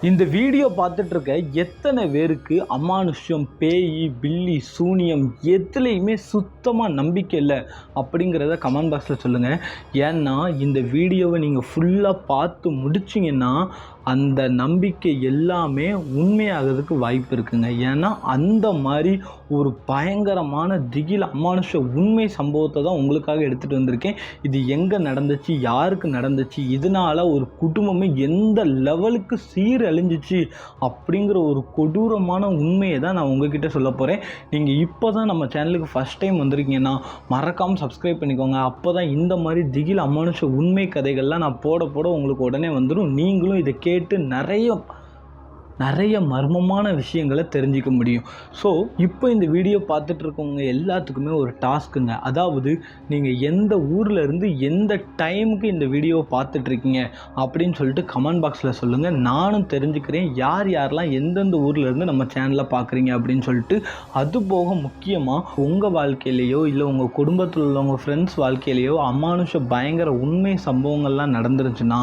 இந்த வீடியோ பார்த்துட்டு இருக்க எத்தனை பேருக்கு அமானுஷ்யம், பேய், பில்லி, சூனியம் எதுலேயுமே சுத்தமாக நம்பிக்கை இல்லை அப்படிங்கிறத கமெண்ட் பாக்ஸில் சொல்லுங்கள். ஏன்னா இந்த வீடியோவை நீங்கள் ஃபுல்லாக பார்த்து முடிச்சிங்கன்னா அந்த நம்பிக்கை எல்லாமே உண்மையாகிறதுக்கு வாய்ப்பு இருக்குங்க. ஏன்னா அந்த மாதிரி ஒரு பயங்கரமான திகில் அமானுஷ உண்மை சம்பவத்தை தான் உங்களுக்காக எடுத்துகிட்டு வந்திருக்கேன். இது எங்கே நடந்துச்சு, யாருக்கு நடந்துச்சு, இதனால் ஒரு குடும்பமே எந்த லெவலுக்கு சீரழிஞ்சிச்சு அப்படிங்கிற ஒரு கொடூரமான உண்மையை தான் நான் உங்ககிட்ட சொல்ல போகிறேன். நீங்கள் இப்போ தான் நம்ம சேனலுக்கு ஃபஸ்ட் டைம் வந்திருக்கீங்கன்னா மறக்காமல் சப்ஸ்கிரைப் பண்ணிக்கோங்க. அப்போ தான் இந்த மாதிரி திகில் அமானுஷ உண்மை கதைகள்லாம் நான் போட உங்களுக்கு உடனே வந்துடும். நீங்களும் இதை கேட்டு நிறைய மர்மமான விஷயங்களை தெரிஞ்சிக்க முடியும். ஸோ இப்போ இந்த வீடியோ பார்த்துட்டு இருக்கவங்க எல்லாத்துக்குமே ஒரு டாஸ்க்குங்க. அதாவது நீங்கள் எந்த ஊரில் இருந்து எந்த டைமுக்கு இந்த வீடியோவை பார்த்துட்ருக்கீங்க அப்படின்னு சொல்லிட்டு கமெண்ட் பாக்ஸில் சொல்லுங்கள். நானும் தெரிஞ்சுக்கிறேன் யாரெல்லாம் எந்தெந்த ஊரில் இருந்து நம்ம சேனலை பார்க்குறீங்க அப்படின்னு சொல்லிட்டு. அதுபோக முக்கியமாக உங்கள் வாழ்க்கையிலையோ இல்லை உங்கள் குடும்பத்தில் உள்ளவங்க ஃப்ரெண்ட்ஸ் வாழ்க்கையிலையோ அமானுஷ பயங்கர உண்மை சம்பவங்கள்லாம் நடந்துருச்சுன்னா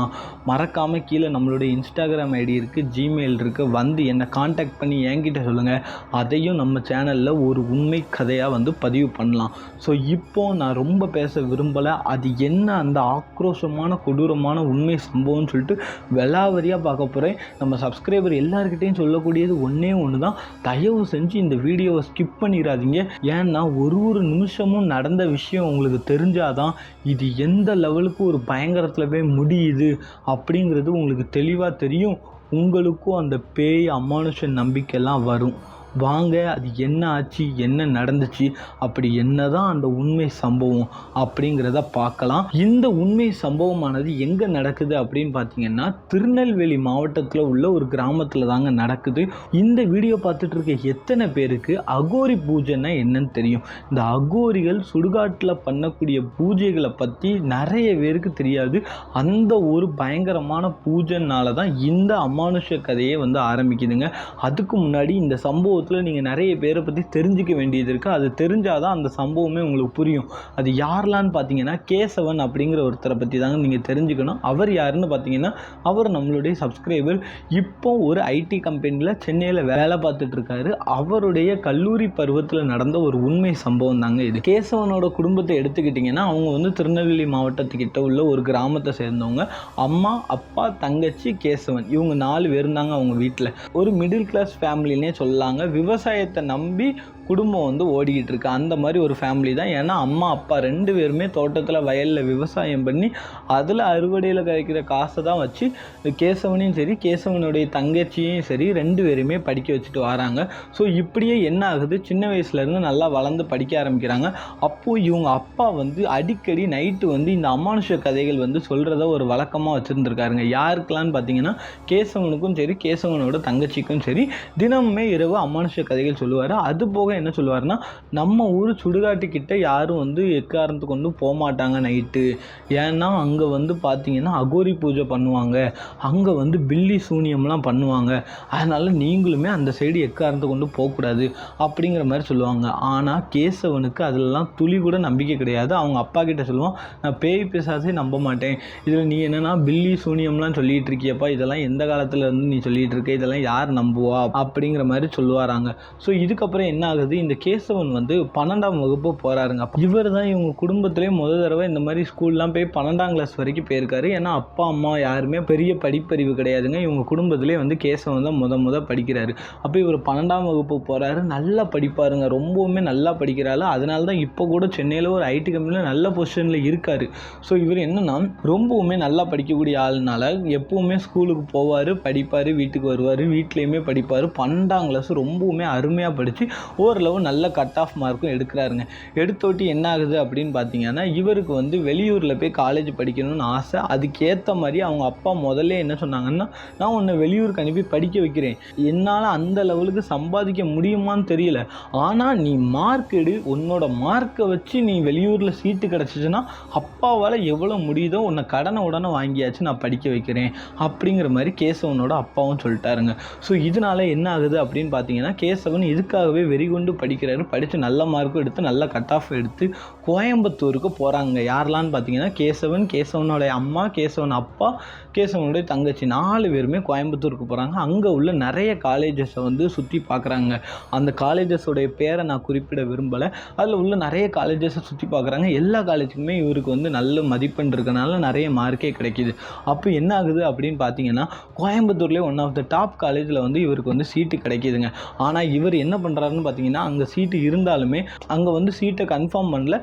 மறக்காமல் கீழே நம்மளுடைய இன்ஸ்டாகிராம் ஐடி இருக்குது, ஜிமெயில் இருக்குது, வந்து என்னை காண்டாக்ட் பண்ணி என்கிட்ட சொல்லுங்கள். அதையும் நம்ம சேனலில் ஒரு உண்மை கதையாக வந்து பதிவு பண்ணலாம். ஸோ இப்போது நான் ரொம்ப பேச விரும்பலை. அது என்ன அந்த ஆக்ரோஷமான கொடூரமான உண்மை சம்பவம்னு சொல்லிட்டு வெளாவரியாக பார்க்க போகிறேன். நம்ம சப்ஸ்கிரைபர் எல்லாருக்கிட்டையும் சொல்லக்கூடியது ஒன்றே ஒன்று தான், தயவு செஞ்சு இந்த வீடியோவை ஸ்கிப் பண்ணிடாதீங்க. ஏன்னா ஒரு நிமிஷமும் நடந்த விஷயம் உங்களுக்கு தெரிஞ்சாதான் இது எந்த லெவலுக்கு ஒரு பயங்கரத்தில் போய் முடியுது அப்படிங்கிறது உங்களுக்கு தெளிவாக தெரியும். உங்களுக்கும் அந்த பேய் அமானுஷ நம்பிக்கைலாம் வரும். வாங்க, அது என்ன ஆச்சு, என்ன நடந்துச்சு, அப்படி என்ன தான் அந்த உண்மை சம்பவம் அப்படிங்கிறத பார்க்கலாம். இந்த உண்மை சம்பவமானது எங்கே நடக்குது அப்படின்னு பார்த்தீங்கன்னா திருநெல்வேலி மாவட்டத்தில் உள்ள ஒரு கிராமத்தில் தாங்க நடக்குது. இந்த வீடியோ பார்த்துட்டு இருக்க எத்தனை பேருக்கு அகோரி பூஜைன்னா என்னன்னு தெரியும்? இந்த அகோரிகள் சுடுகாட்டில் பண்ணக்கூடிய பூஜைகளை பற்றி நிறைய பேருக்கு தெரியாது. அந்த ஒரு பயங்கரமான பூஜைனால தான் இந்த அமானுஷ கதையே வந்து ஆரம்பிக்குதுங்க. அதுக்கு முன்னாடி இந்த சம்பவம் நீங்கள் நிறைய பேரை பற்றி தெரிஞ்சிக்க வேண்டியது இருக்குது. அது தெரிஞ்சாதான் அந்த சம்பவமே உங்களுக்கு புரியும். அது யாரெல்லான்னு பார்த்தீங்கன்னா கேசவன் அப்படிங்கிற ஒருத்தரை பற்றி தாங்க நீங்கள் தெரிஞ்சுக்கணும். அவர் யாருன்னு பார்த்தீங்கன்னா அவர் நம்மளுடைய சப்ஸ்கிரைபர். இப்போ ஒரு ஐடி கம்பெனியில் சென்னையில் வேலை பார்த்துட்டு இருக்காரு. அவருடைய கல்லூரி பருவத்தில் நடந்த ஒரு உண்மை சம்பவம் தாங்க இது. கேசவனோட குடும்பத்தை எடுத்துக்கிட்டிங்கன்னா அவங்க வந்து திருநெல்வேலி மாவட்டத்துக்கிட்ட உள்ள ஒரு கிராமத்தை சேர்ந்தவங்க. அம்மா, அப்பா, தங்கச்சி, கேசவன், இவங்க 4 பேர் இருந்தாங்க அவங்க வீட்டில். ஒரு மிடில் கிளாஸ் ஃபேமிலினே சொல்லலாங்க. விவசாயத்தை நம்பி குடும்பம் வந்து ஓடிக்கிட்டு இருக்கு. அந்த மாதிரி ஒரு ஃபேமிலி தான். ஏன்னா அம்மா அப்பா 2 பேருமே தோட்டத்தில் வயலில் விவசாயம் பண்ணி அதில் அறுவடையில் கிடைக்கிற காசை தான் வச்சு கேசவனையும் சரி கேசவனுடைய தங்கச்சியும் சரி 2 பேருமே படிக்க வச்சுட்டு வராங்க. ஸோ இப்படியே என்ன ஆகுது, சின்ன வயசுலேருந்து நல்லா வளர்ந்து படிக்க ஆரம்பிக்கிறாங்க. அப்போது இவங்க அப்பா வந்து அடிக்கடி நைட்டு வந்து இந்த அமானுஷ கதைகள் வந்து சொல்கிறத ஒரு வழக்கமாக வச்சுருந்துருக்காருங்க. யாருக்கெல்லான்னு பார்த்தீங்கன்னா கேசவனுக்கும் சரி கேசவனோட தங்கச்சிக்கும் சரி தினமுமே இரவு அமானுஷ கதைகள் சொல்லுவார். அது போக என்ன சொல்லுவார்னா, நம்ம ஊர் சுடுகாட்டுக்கிட்ட யாரும் வந்து எக்காரணத்து கொண்டு போக மாட்டாங்க நைட்டு. ஏன்னா அங்கே வந்து பார்த்தீங்கன்னா அகோரி பூஜை பண்ணுவாங்க, அங்கே வந்து பில்லி சூனியம்லாம் பண்ணுவாங்க, அதனால் நீங்களுமே அந்த சைடு எக்காரணத்தை கொண்டு போகக்கூடாது அப்படிங்கிற மாதிரி சொல்லுவாங்க. ஆனால் கேசவனுக்கு அதிலெல்லாம் துளி கூட நம்பிக்கை கிடையாது. அவங்க அப்பா கிட்ட சொல்லுவான், நான் பேய் பிசாசே நம்ப மாட்டேன், இதில் நீ என்னென்னா பில்லி சூனியம்லாம் சொல்லிகிட்டு இருக்கியப்பா, இதெல்லாம் எந்த காலத்தில் இருந்து நீ சொல்லிகிட்டு இருக்க, இதெல்லாம் யார் நம்புவா அப்படிங்கிற மாதிரி சொல்லுவாராங்க. ஸோ இதுக்கப்புறம் என்ன ஆகுது, இந்த கேசவன் வந்து 12ஆம் வகுப்பு போகிறாருங்க. இவர் தான் இவங்க குடும்பத்திலே முதல் தடவை இந்த மாதிரி ஸ்கூல்லாம் போய் 12ஆம் கிளாஸ் வரைக்கும் போயிருக்காரு. ஏன்னா அப்பா அம்மா யாருமே பெரிய படிப்பறிவு கிடையாதுங்க. இவங்க குடும்பத்திலே வந்து கேசவன் தான் முத படிக்கிறாரு. அப்போ இவர் 12ஆம் வகுப்பு போகிறாரு. நல்லா படிப்பாருங்க, ரொம்பவுமே நல்லா படிக்கிறாரு. அதனால தான் இப்போ கூட சென்னையில் ஒரு ஐடி கம்பெனியில் நல்ல பொசிஷனில் இருக்கார். ஸோ இவர் என்னன்னா ரொம்பவுமே நல்லா படிக்கக்கூடிய ஆளுனால எப்பவுமே ஸ்கூலுக்கு போவார், படிப்பார், வீட்டுக்கு வருவார், வீட்லேயுமே படிப்பார். 12ஆம் கிளாஸ் ரொம்பவுமே அருமையாக படித்து ஓரளவு நல்ல கட் ஆஃப் மார்க்கும் எடுக்கிறாருங்க. எடுத்தோட்டி என்ன ஆகுது அப்படின்னு பார்த்தீங்கன்னா இவருக்கு வந்து வெளியூரில் போய் காலேஜ் படிக்கணும்னு ஆசை. அதுக்கேற்ற மாதிரி அவங்க அப்பா முதல்ல என்ன சொன்னாங்கன்னா, நான் உன்னை வெளியூருக்கு அனுப்பி படிக்க வைக்கிறேன், என்னால் அந்த லெவலுக்கு சம்பாதிக்க முடியுமான்னு தெரியல, ஆனால் நீ மார்க் எடு, உன்னோட மார்க்கை வச்சு நீ வெளியூரில் சீட்டு கிடச்சிச்சுன்னா அப்பாவால் எவ்வளோ முடியுதோ உன்னை கடனை உடனே வாங்கியாச்சு நான் படிக்க வைக்கிறேன் அப்படிங்கிற மாதிரி கேசவனோட அப்பாவும் சொல்லிட்டாருங்க. ஸோ இதனால் என்ன ஆகுது அப்படின்னு பார்த்தீங்கன்னா கேசவன் இதுக்காகவே வெறிகுண்டு கொண்டு படிக்கிறாரு. படித்து நல்ல மார்க்கும் எடுத்து நல்ல கட் ஆஃப் எடுத்து கோயம்புத்தூருக்கு போகிறாங்க. யாரெல்லாம்னு பார்த்தீங்கன்னா கேசவன், கேசவனுடைய அம்மா, கேசவன் அப்பா, கேசவனுடைய தங்கச்சி 4 பேருமே கோயம்புத்தூருக்கு போகிறாங்க. அங்கே உள்ள நிறைய காலேஜஸை வந்து சுற்றி பார்க்குறாங்க. அந்த காலேஜஸோடைய பேரை நான் குறிப்பிட விரும்பலை. அதில் உள்ள நிறைய காலேஜஸை சுற்றி பார்க்குறாங்க. எல்லா காலேஜுக்குமே இவருக்கு வந்து நல்ல மதிப்பெண் இருக்கனால நிறைய மார்க்கே கிடைக்கிது. அப்போ என்ன ஆகுது அப்படின்னு பார்த்தீங்கன்னா கோயம்புத்தூர்லேயே ஒன் ஆஃப் த டாப் காலேஜில் வந்து இவருக்கு வந்து சீட்டு கிடைக்கிதுங்க. ஆனால் இவர் என்ன பண்ணுறாருன்னு பார்த்தீங்கன்னா அங்கே சீட்டு இருந்தாலுமே அங்கே வந்து சீட்டை கன்ஃபார்ம் பண்ணல.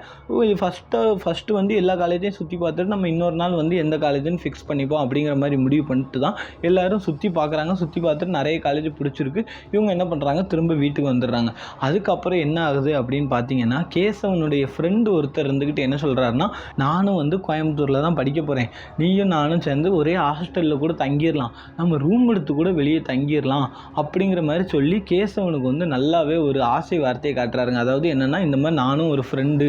ஃபஸ்ட்டு வந்து எல்லா காலேஜையும் சுற்றி பார்த்துட்டு நம்ம இன்னொரு நாள் வந்து எந்த காலேஜுன்னு ஃபிக்ஸ் பண்ணிப்போம் அப்படிங்கிற மாதிரி முடிவு பண்ணிட்டு தான் எல்லோரும் சுற்றி பார்க்குறாங்க. சுற்றி பார்த்துட்டு நிறைய காலேஜ் பிடிச்சிருக்கு. இவங்க என்ன பண்ணுறாங்க, திரும்ப வீட்டுக்கு வந்துடுறாங்க. அதுக்கப்புறம் என்ன ஆகுது அப்படின்னு பார்த்தீங்கன்னா கேசவனுடைய ஃப்ரெண்டு ஒருத்தர் இருந்துக்கிட்டு என்ன சொல்கிறாருன்னா, நானும் வந்து கோயம்புத்தூரில் தான் படிக்க போகிறேன், நீயும் நானும் சேர்ந்து ஒரே ஹாஸ்டலில் கூட தங்கிடலாம், நம்ம ரூம் எடுத்து கூட வெளியே தங்கிடலாம் அப்படிங்கிற மாதிரி சொல்லி கேசவனுக்கு வந்து நல்லாவே ஒரு ஆசை வார்த்தையை காட்டுறாருங்க. அதாவது என்னென்னா, இந்த மாதிரி நானும் ஒரு ஃப்ரெண்டு,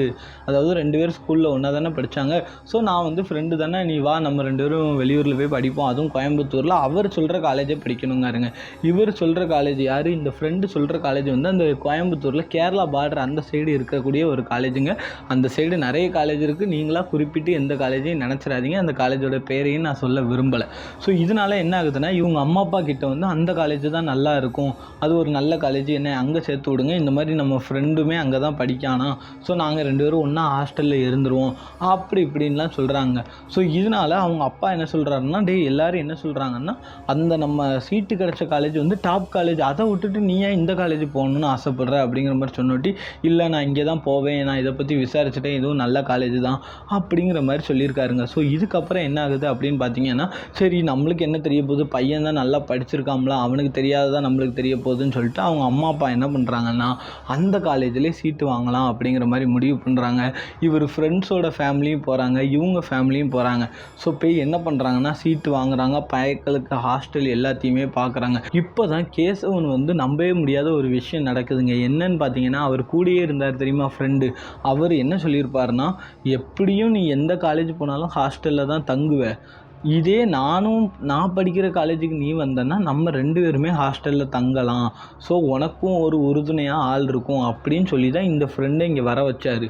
அதாவது 2 பேரும் ஸ்கூலில் ஒன்றா தானே படித்தாங்க, ஸோ நான் வந்து ஃப்ரெண்டு தானே, நீ வா நம்ம 2 பேரும் வெளியூரில் போய் படிப்போம், அதுவும் கோயம்புத்தூரில் அவர் சொல்கிற காலேஜை படிக்கணுங்காருங்க. இவர் சொல்கிற காலேஜ் யார், இந்த ஃப்ரெண்டு சொல்கிற காலேஜ் வந்து அந்த கோயம்புத்தூரில் கேரளா பார்டர் அந்த சைடு இருக்கக்கூடிய ஒரு காலேஜுங்க. அந்த சைடு நிறைய காலேஜ் இருக்குது. நீங்களாக குறிப்பிட்டு எந்த காலேஜையும் நினச்சிடாதீங்க, அந்த காலேஜோட பேரையும் நான் சொல்ல விரும்பலை. ஸோ இதனால் என்ன ஆகுதுன்னா, இவங்க அம்மா அப்பா கிட்ட வந்து அந்த காலேஜ் தான் நல்லா இருக்கும், அது ஒரு நல்ல காலேஜ், என்ன அங்கே சேர்த்து விடுங்க, இந்த மாதிரி நம்ம ஃப்ரெண்டுமே அங்கே தான் படிக்கானா, ஸோ நாங்கள் 2 பேரும் ஒன்றா ஹாஸ்டலில் இருந்துருவோம் அப்படி இப்படின்லாம் சொல்கிறாங்க. ஸோ இதனால் அவங்க அப்பா என்ன சொல்கிறாருன்னா, எல்லோரும் என்ன சொல்கிறாங்கன்னா, அந்த நம்ம சீட்டு கிடச்ச காலேஜ் வந்து டாப் காலேஜ், அதை விட்டுட்டு நீ ஏன் இந்த காலேஜ் போகணுன்னு ஆசைப்படுற அப்படிங்கிற மாதிரி சொன்னோட்டி, இல்லை நான் இங்கே தான் போவேன், நான் இதை பற்றி விசாரிச்சுட்டேன், இதுவும் நல்ல காலேஜ் தான் அப்படிங்கிற மாதிரி சொல்லியிருக்காருங்க. ஸோ இதுக்கப்புறம் என்ன ஆகுது அப்படின்னு பார்த்தீங்கன்னா, சரி நம்மளுக்கு என்ன தெரிய போகுது, பையன் தான் நல்லா படிச்சிருக்காம்ல, அவனுக்கு தெரியாததான் நம்மளுக்கு தெரிய போகுதுன்னு சொல்லிட்டு அவங்க அம்மா அப்பா என்ன பண்ணுறாங்கன்னா அந்த காலேஜ்லேயே சீட்டு வாங்கலாம் அப்படிங்கிற மாதிரி முடிவு பண்ணுறாங்க. இவர் ஃப்ரெண்ட்ஸோட ஃபேமிலியும் போகிறாங்க, இவங்க ஃபேமிலியும் போகிறாங்க. ஸோ போய் என்ன பண்ணுறாங்கன்னா சீட்டு வாங்குறாங்க, பயக்களுக்கு ஹாஸ்டல் எல்லாத்தையுமே பார்க்குறாங்க. இப்போ தான் கேசவன் வந்து நம்பவே முடியாத ஒரு விஷயம் நடக்குதுங்க. என்னன்னு பார்த்தீங்கன்னா, அவர் கூடயே இருந்தார் தெரியுமா ஃப்ரெண்டு, அவர் என்ன சொல்லியிருப்பாருன்னா, எப்படியும் நீ எந்த காலேஜ் போனாலும் ஹாஸ்டலில் தான் தங்குவேன், இதே நான் படிக்கிற காலேஜுக்கு நீ வந்தன்னா நம்ம 2 பேருமே ஹாஸ்டலில் தங்கலாம், ஸோ உனக்கும் ஒரு உறுதுணையாக ஆள் இருக்கும் அப்படின்னு சொல்லி தான் இந்த ஃப்ரெண்டை இங்கே வர வச்சார்.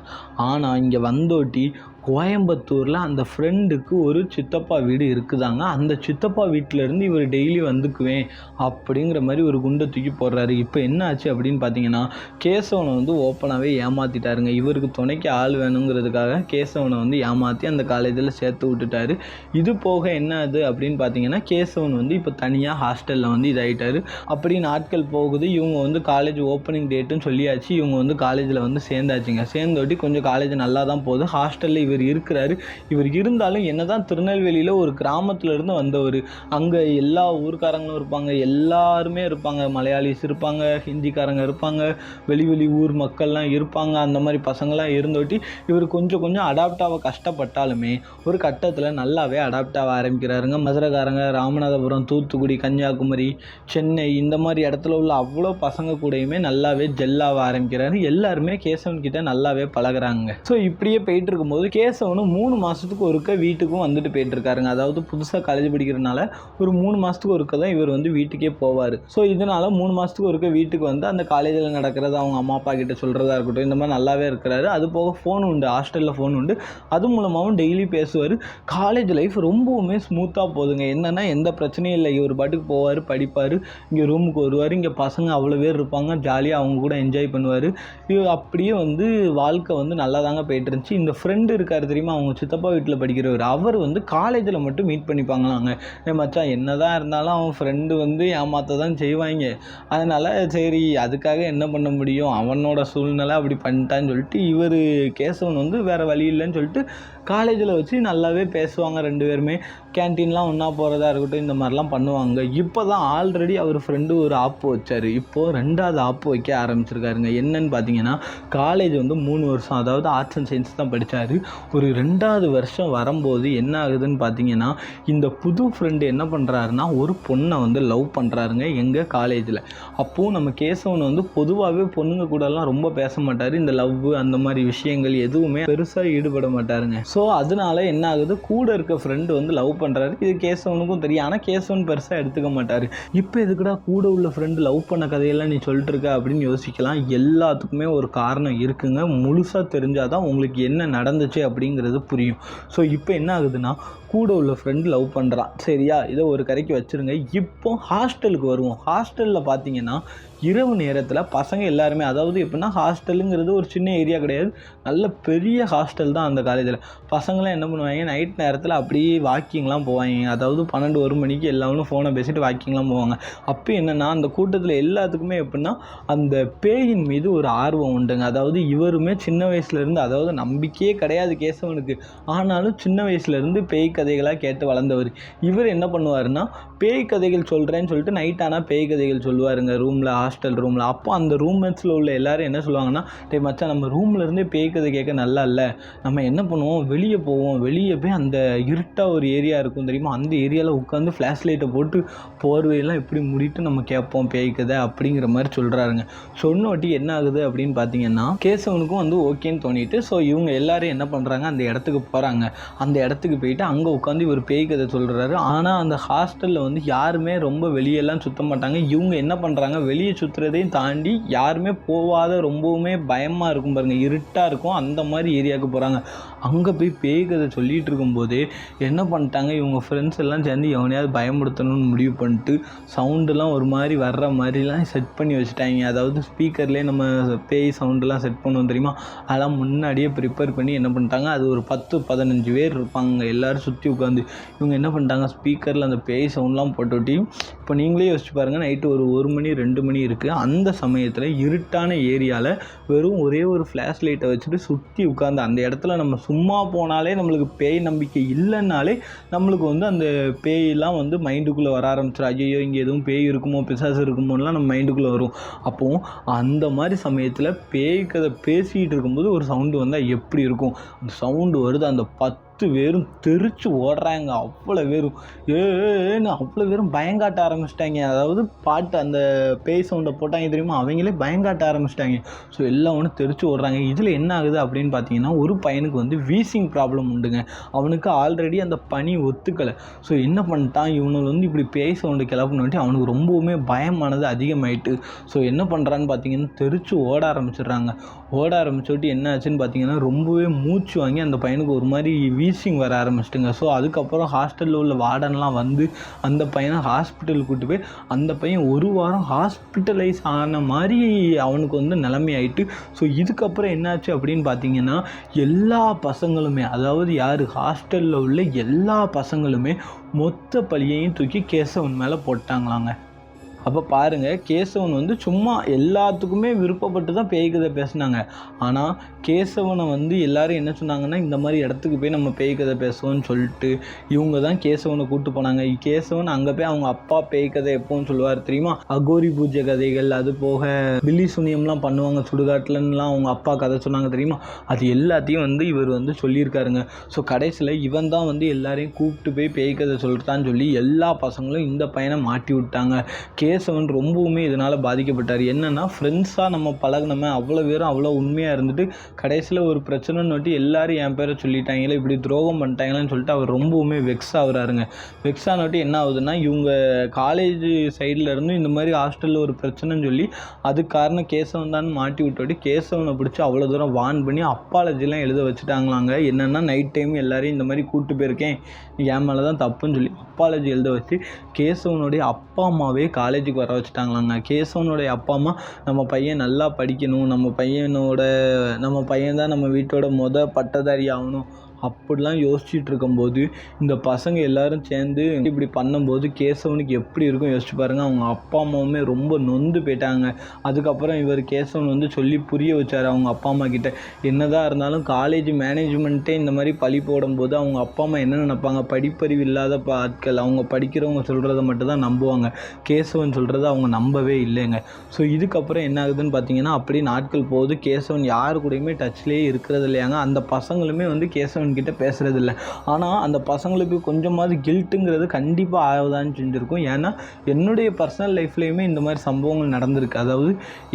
ஆனால் இங்கே வந்தோட்டி கோயம்புத்தூரில் அந்த ஃப்ரெண்டுக்கு ஒரு சித்தப்பா வீடு இருக்குதாங்க. அந்த சித்தப்பா வீட்டிலேருந்து இவர் டெய்லி வந்துக்குவேன் அப்படிங்கிற மாதிரி ஒரு குண்டை தூக்கி போடுறாரு. இப்போ என்ன ஆச்சு அப்படின்னு பார்த்தீங்கன்னா, கேசவனை வந்து ஓப்பனாகவே ஏமாற்றிட்டாருங்க. இவருக்கு துணைக்கு ஆள் வேணுங்கிறதுக்காக கேசவனை வந்து ஏமாற்றி அந்த காலேஜில் சேர்த்து விட்டுட்டாரு. இது போக என்ன ஆகுது அப்படின்னு பார்த்தீங்கன்னா, கேசவன் வந்து இப்போ தனியாக ஹாஸ்டலில் வந்து இதாகிட்டார். அப்படி நாட்கள் போகுது. இவங்க வந்து காலேஜ் ஓப்பனிங் டேட்டுன்னு சொல்லியாச்சு. இவங்க வந்து காலேஜில் வந்து சேர்ந்தாச்சுங்க. சேர்ந்தோட்டி கொஞ்சம் காலேஜ் நல்லா தான் போகுது. ஹாஸ்டலில் இவர் இருக்கிறாரு. இவர் இருந்தாலும் என்னதான் திருநெல்வேலியில் ஒரு கிராமத்துலேருந்து வந்தவர், அங்கே எல்லா ஊர்க்காரங்களும் இருப்பாங்க, எல்லாருமே இருப்பாங்க, மலையாளிஸ் இருப்பாங்க, ஹிந்திக்காரங்க இருப்பாங்க, வெளி ஊர் மக்கள்லாம் இருப்பாங்க. அந்த மாதிரி பசங்களாம் இருந்தோட்டி இவர் கொஞ்சம் அடாப்ட் ஆக கஷ்டப்பட்டாலுமே ஒரு கட்டத்தில் நல்லாவே அடாப்ட் ஆக ஆரம்பிக்கிறாருங்க. மதுரைக்காரங்க, ராமநாதபுரம், தூத்துக்குடி, கன்னியாகுமரி, சென்னை இந்த மாதிரி இடத்துல உள்ள அவ்வளோ பசங்க கூடயுமே நல்லாவே ஜெல்லாக ஆரம்பிக்கிறாரு. எல்லாருமே கேசவன் கிட்ட நல்லாவே பழகுறாங்க. ஸோ இப்படியே போயிட்டு இருக்கும்போது கேசவனும் 3 மாதத்துக்கு ஒருக்க வீட்டுக்கும் வந்துட்டு போயிட்டுருக்காருங்க. அதாவது புதுசாக காலேஜ் படிக்கிறதுனால ஒரு 3 மாதத்துக்கு ஒருக்க தான் இவர் வந்து வீட்டுக்கே போவார். ஸோ இதனால் 3 மாதத்துக்கு ஒருக்க வீட்டுக்கு வந்து அந்த காலேஜில் நடக்கிறது அவங்க அம்மா அப்பா கிட்ட சொல்கிறதா இருக்கட்டும், இந்த மாதிரி நல்லாவே இருக்கிறாரு. அது போக ஃபோன் உண்டு, ஹாஸ்டலில் ஃபோன் உண்டு, அது மூலமாகவும் டெய்லி பேசுவார். காலேஜ் லைஃப் ரொம்பவுமே ஸ்மூத்தாக போகுதுங்க. என்னென்னா எந்த பிரச்சனையும் இல்லை. இவர் பாட்டுக்கு போவார், படிப்பார், இங்கே ரூமுக்கு வருவார், இங்கே பசங்க அவ்வளோ பேர் இருப்பாங்க, ஜாலியாக அவங்க கூட என்ஜாய் பண்ணுவார். அப்படியே வந்து வாழ்க்கை வந்து நல்லா தாங்க போயிட்டு இருந்துச்சு. இந்த ஃப்ரெண்டு இருக்கார் தெரியுமா, அவங்க சித்தப்பா வீட்டில் படிக்கிறவர், அவர் வந்து காலேஜில் மட்டும் மீட் பண்ணிப்பாங்களாங்க. மச்சான் என்ன தான் இருந்தாலும் அவன் ஃப்ரெண்டு வந்து ஏமாற்ற தான் செய்வாங்க, அதனால் சரி அதுக்காக என்ன பண்ண முடியும், அவனோட சூழ்நிலை அப்படி பண்ணிட்டான்னு சொல்லிட்டு இவர் கேசவன் வந்து வேறு வழி இல்லைன்னு சொல்லிட்டு காலேஜில் வச்சு நல்லாவே பேசுவாங்க. 2 பேருமே கேன்டீன்லாம் ஒன்றா போகிறதா இருக்கட்டும், இந்த மாதிரிலாம் பண்ணுவாங்க. இப்போ தான் ஆல்ரெடி அவர் ஃப்ரெண்டு ஒரு ஆப்பு வச்சார். இப்போது 2வது ஆப்பு வைக்க ஆரம்பிச்சிருக்காருங்க. என்னன்னு பார்த்தீங்கன்னா, காலேஜ் வந்து 3 வருஷம், அதாவது ஆர்ட்ஸ் அண்ட் சயின்ஸ் தான் படித்தார். ஒரு 2வது வருஷம் வரும்போது என்ன ஆகுதுன்னு பார்த்தீங்கன்னா, இந்த புது ஃப்ரெண்டு என்ன பண்ணுறாருன்னா ஒரு பொண்ணை வந்து லவ் பண்ணுறாருங்க எங்கள் காலேஜில். அப்போது நம்ம கேசவன் வந்து பொதுவாகவே பொண்ணுங்க கூடலாம் ரொம்ப பேச மாட்டார். இந்த லவ் அந்த மாதிரி விஷயங்கள் எதுவுமே பெருசாக ஈடுபட மாட்டாருங்க. ஸோ அதனால என்ன ஆகுது, கூட இருக்க ஃப்ரெண்டு வந்து லவ் லவ் பண்ணுறாரு. இது கேசவனுக்கும் தெரியும். ஆனால் கேசவன் பெருசாக எடுத்துக்க மாட்டார். இப்போ எதுக்குடா கூட உள்ள ஃப்ரெண்டு லவ் பண்ண கதையெல்லாம் நீ சொல்லிட்டு இருக்க அப்படின்னு யோசிக்கலாம். எல்லாத்துக்குமே ஒரு காரணம் இருக்குங்க. முழுசாக தெரிஞ்சால் தான் உங்களுக்கு என்ன நடந்துச்சு அப்படிங்கிறது புரியும். ஸோ இப்போ என்ன ஆகுதுன்னா, கூட உள்ள ஃப்ரெண்டு லவ் பண்ணுறான், சரியா? இதை ஒரு கரைக்கு வச்சுருங்க. இப்போ ஹாஸ்டலுக்கு வருவோம். ஹாஸ்டலில் பார்த்தீங்கன்னா இரவு நேரத்தில் பசங்க எல்லாருமே, அதாவது எப்படின்னா ஹாஸ்டலுங்கிறது ஒரு சின்ன ஏரியா கிடையாது, நல்ல பெரிய ஹாஸ்டல் தான் அந்த காலேஜில். பசங்களாம் என்ன பண்ணுவாங்க, நைட் நேரத்தில் அப்படியே வாக்கிங்லாம் போவாங்க. அதாவது 12-1 மணிக்கு எல்லாரும் ஃபோனை பேசிட்டு வாக்கிங்லாம் போவாங்க. அப்போ என்னென்னா அந்த கூட்டத்தில் எல்லாத்துக்குமே எப்படின்னா அந்த பேயின் மீது ஒரு ஆர்வம் உண்டுங்க. அதாவது இவருமே சின்ன வயசுலேருந்து, அதாவது நம்பிக்கையே கிடையாது கேசவனுக்கு, ஆனாலும் சின்ன வயசுலேருந்து பேய் கதைகளாக கேட்டு வளர்ந்தவர். இவர் என்ன பண்ணுவாருன்னா, பேய் கதைகள் சொல்கிறேன்னு சொல்லிட்டு நைட் ஆனால் பேய் கதைகள் சொல்லுவாருங்க ரூமில், ஹாஸ்டல் ரூமில். அப்போ அந்த ரூம்மேட்ஸில் உள்ள எல்லோரும் என்ன சொல்லுவாங்கன்னா, டே மச்சான், நம்ம ரூம்லேருந்தே பேய் கதை கேட்க நல்லா இல்லை, நம்ம என்ன பண்ணுவோம், வெளியே போவோம், வெளியே போய் அந்த இருட்டாக ஒரு ஏரியா இருக்கும் தெரியுமா, அந்த ஏரியாவில் உட்காந்து ஃப்ளாஷ் லைட்டை போட்டு போர்வையெல்லாம் எப்படி மூடிட்டு நம்ம கேட்போம் பேய் கதை அப்படிங்கிற மாதிரி சொல்கிறாருங்க. சொன்னோட்டி என்ன ஆகுது அப்படின்னு பார்த்தீங்கன்னா, கேசவனுக்கும் வந்து ஓகேன்னு தோணிட்டு, ஸோ இவங்க எல்லாரும் என்ன பண்ணுறாங்க, அந்த இடத்துக்கு போகிறாங்க. அந்த இடத்துக்கு போயிட்டு அங்கே உட்காந்து இவர் பேய் கதை சொல்கிறாரு. ஆனால் அந்த ஹாஸ்டலில் வந்து யாருமே ரொம்ப வெளியெல்லாம் சுற்ற மாட்டாங்க. இவங்க என்ன பண்ணுறாங்க, வெளியே சுற்றுறதையும் தாண்டி யாருமே போகாத, ரொம்பவுமே பயமாக இருக்கும் பாருங்க, இருட்டாக இருக்கும், அந்த மாதிரி ஏரியாவுக்கு போகிறாங்க. அங்கே போய் பேய் கதை சொல்லிகிட்டு இருக்கும்போதே என்ன பண்ணிட்டாங்க, இவங்க ஃப்ரெண்ட்ஸ் எல்லாம் சேர்ந்து எவனையாவது பயமுடுத்தணும்னு முடிவு பண்ணிட்டு சவுண்டெல்லாம் ஒரு மாதிரி வர்ற மாதிரிலாம் செட் பண்ணி வச்சுட்டாங்க. அதாவது ஸ்பீக்கர்லேயே நம்ம பேய் சவுண்டெல்லாம் செட் பண்ணுவோம் தெரியுமா, அதெல்லாம் முன்னாடியே ப்ரிப்பேர் பண்ணி என்ன பண்ணிட்டாங்க, அது ஒரு 10-15 பேர் இருப்பாங்க எல்லோரும் சுற்றி உட்காந்து. இவங்க என்ன பண்ணிட்டாங்க, ஸ்பீக்கரில் அந்த பேய் சவுண்ட்லாம் போட்டுவிட்டு, இப்போ நீங்களே யோசிச்சு பாருங்கள், நைட்டு ஒரு 1 மணி 2 மணி இருக்குது. அந்த சமயத்தில் இருட்டான ஏரியாவில் வெறும் ஒரே ஒரு ஃப்ளாஷ் லைட்டை வச்சுட்டு சுற்றி உட்காந்து, அந்த இடத்துல நம்ம சும்மா போனாலே நம்மளுக்கு பேய் நம்பிக்கை இல்லைன்னாலே நம்மளுக்கு வந்து அந்த பேயெல்லாம் வந்து மைண்டுக்குள்ளே வர ஆரம்பிச்சிடும். ஐயோ இங்கே எதுவும் பேய் இருக்குமோ, பிசாசு இருக்குமோலாம் நம்ம மைண்டுக்குள்ளே வரும். அப்போது அந்த மாதிரி சமயத்தில் பேய் கதை பேசிகிட்டு இருக்கும்போது ஒரு சவுண்டு வந்தால் எப்படி இருக்கும், அந்த சவுண்டு வருது, அந்த 10 பேரும் தெரிச்சு ஓடுறாங்க. அவ்வளோ பேரும் ஏன்னு அவ்வளோ பேரும் பயங்காட்ட ஆரம்பிச்சிட்டாங்க. அதாவது பாட்டு அந்த பேய் சவுண்டை போட்டாங்க தெரியுமா, அவங்களே பயங்காட்ட ஆரம்பிச்சிட்டாங்க. ஸோ எல்லாம் ஒன்று தெரிச்சு ஓடுறாங்க. இதில் என்ன ஆகுது அப்படின்னு பார்த்தீங்கன்னா, ஒரு பையனுக்கு வந்து வீசிங் ப்ராப்ளம் உண்டுங்க. அவனுக்கு ஆல்ரெடி அந்த பனி ஒத்துக்கலை. ஸோ என்ன பண்ணிட்டான், இவனுக்கு வந்து இப்படி பேய் சவுண்டு கிளப்பினோட்டி அவனுக்கு ரொம்பவுமே பயமானது அதிகமாயிட்டு. ஸோ என்ன பண்ணுறான்னு பார்த்தீங்கன்னா, தெரிச்சு ஓட ஆரம்பிச்சிடுறாங்க. ஓட ஆரம்பிச்சோட்டி என்ன ஆச்சுன்னு பார்த்தீங்கன்னா, ரொம்பவே மூச்சு வாங்கி அந்த பையனுக்கு ஒரு மாதிரி வீசிங் வர ஆரம்பிச்சிட்டுங்க. ஸோ அதுக்கப்புறம் ஹாஸ்டலில் உள்ள வார்டன்லாம் வந்து அந்த பையனை ஹாஸ்பிட்டலுக்கு கூட்டு போய், அந்த பையன் 1 வாரம் ஹாஸ்பிட்டலைஸ் ஆன மாதிரி அவனுக்கு வந்து நிலைமை ஆகிட்டு. ஸோ இதுக்கப்புறம் என்னாச்சு அப்படின்னு பார்த்தீங்கன்னா, எல்லா பசங்களுமே, அதாவது யார், ஹாஸ்டலில் உள்ள எல்லா பசங்களுமே மொத்த பழியையும் தூக்கி கேசவன் மேலே போட்டாங்களாங்க. அப்போ பாருங்கள், கேசவன் வந்து சும்மா எல்லாத்துக்குமே விருப்பப்பட்டு தான் பேய் கதை பேசினாங்க. ஆனால் கேசவனை வந்து எல்லோரும் என்ன சொன்னாங்கன்னா, இந்த மாதிரி இடத்துக்கு போய் நம்ம பேய் கதை பேசுவோம்னு சொல்லிட்டு இவங்க தான் கேசவனை கூப்பிட்டு போனாங்க. கேசவன் அங்கே போய் அவங்க அப்பா பேய் கதை எப்போன்னு சொல்லுவார் தெரியுமா, அகோரி பூஜை கதைகள், அது போக பில்லி சுனியம்லாம் பண்ணுவாங்க சுடுகாட்டிலலாம் அவங்க அப்பா கதை சொன்னாங்க தெரியுமா, அது எல்லாத்தையும் வந்து இவர் வந்து சொல்லியிருக்காருங்க. ஸோ கடைசியில் இவன் தான் வந்து எல்லாரையும் கூப்பிட்டு போய் பேய் கதை சொல்லிட்டான்னு சொல்லி எல்லா பசங்களும் இந்த பையனை மாட்டி விட்டாங்க. கேசவன் ரொம்பவுமே இதனால் பாதிக்கப்பட்டார். என்னென்னா, ஃப்ரெண்ட்ஸாக நம்ம பழகினோமே, அவ்வளோ பேரும் அவ்வளோ உண்மையாக இருந்துட்டு கடைசியில் ஒரு பிரச்சனைன்னு நோட்டி எல்லோரும் என் பேரை சொல்லிட்டாங்களே, இப்படி துரோகம் பண்ணிட்டாங்களேன்னு சொல்லிட்டு அவர் ரொம்பவுமே வெக்ஸ் ஆகுறாருங்க. வெக்ஸ் ஆனோட்டி என்ன ஆகுதுன்னா, இவங்க காலேஜ் சைடில் இருந்து இந்த மாதிரி ஹாஸ்டலில் ஒரு பிரச்சனைன்னு சொல்லி அதுக்கு காரணம் கேசவன் தான் மாட்டி விட்டோட்டி கேசவனை பிடிச்சி அவ்வளோ தூரம் வான் பண்ணி அப்பாலஜிலாம் எழுத வச்சுட்டாங்களாங்க. என்னென்னா, நைட் டைம் எல்லாரையும் இந்த மாதிரி கூப்பிட்டு போயிருக்கேன், என் மேலே தான் தப்புன்னு சொல்லி அப்பாலஜி எழுத வச்சு கேசவனுடைய அப்பா அம்மாவே காலேஜுக்கு வர வச்சுட்டாங்களாங்க. கேசவனுடைய அப்பா அம்மா, நம்ம பையன் நல்லா படிக்கணும், நம்ம பையன் தான் நம்ம வீட்டோட பட்டதாரி ஆகணும் அப்படிலாம் யோசிச்சுட்டு இருக்கும்போது இந்த பசங்க எல்லோரும் சேர்ந்து இப்படி பண்ணும்போது கேசவனுக்கு எப்படி இருக்கும் யோசிச்சு பாருங்கள். அவங்க அப்பா அம்மாவுமே ரொம்ப நொந்து போயிட்டாங்க. அதுக்கப்புறம் இவர் கேசவன் வந்து சொல்லி புரிய வச்சார் அவங்க அப்பா அம்மா கிட்ட, என்னதான் இருந்தாலும் காலேஜ் மேனேஜ்மெண்ட்டே இந்த மாதிரி பழி போடும்போது அவங்க அப்பா அம்மா என்ன நினைப்பாங்க, படிப்பறிவு இல்லாத ஆட்கள், அவங்க படிக்கிறவங்க சொல்கிறத மட்டும் தான் நம்புவாங்க, கேசவன் சொல்கிறத அவங்க நம்பவே இல்லைங்க. ஸோ இதுக்கப்புறம் என்ன ஆகுதுன்னு பார்த்தீங்கன்னா, அப்படி நாட்கள் போகுது. கேசவன் யாரு கூடயுமே டச்லேயே இருக்கிறது இல்லையாங்க. அந்த பசங்களுமே வந்து கேசவன் கேசவன்கிட்ட பேசுகிறதில்ல. ஆனால் அந்த பசங்களுக்கு கொஞ்சமாவது கில்ட்டுங்கிறது கண்டிப்பாக ஆகதான்னு செஞ்சுருக்கும். ஏன்னா என்னுடைய பர்சனல் லைஃப்லேயுமே இந்த மாதிரி சம்பவங்கள் நடந்திருக்கு. அதாவது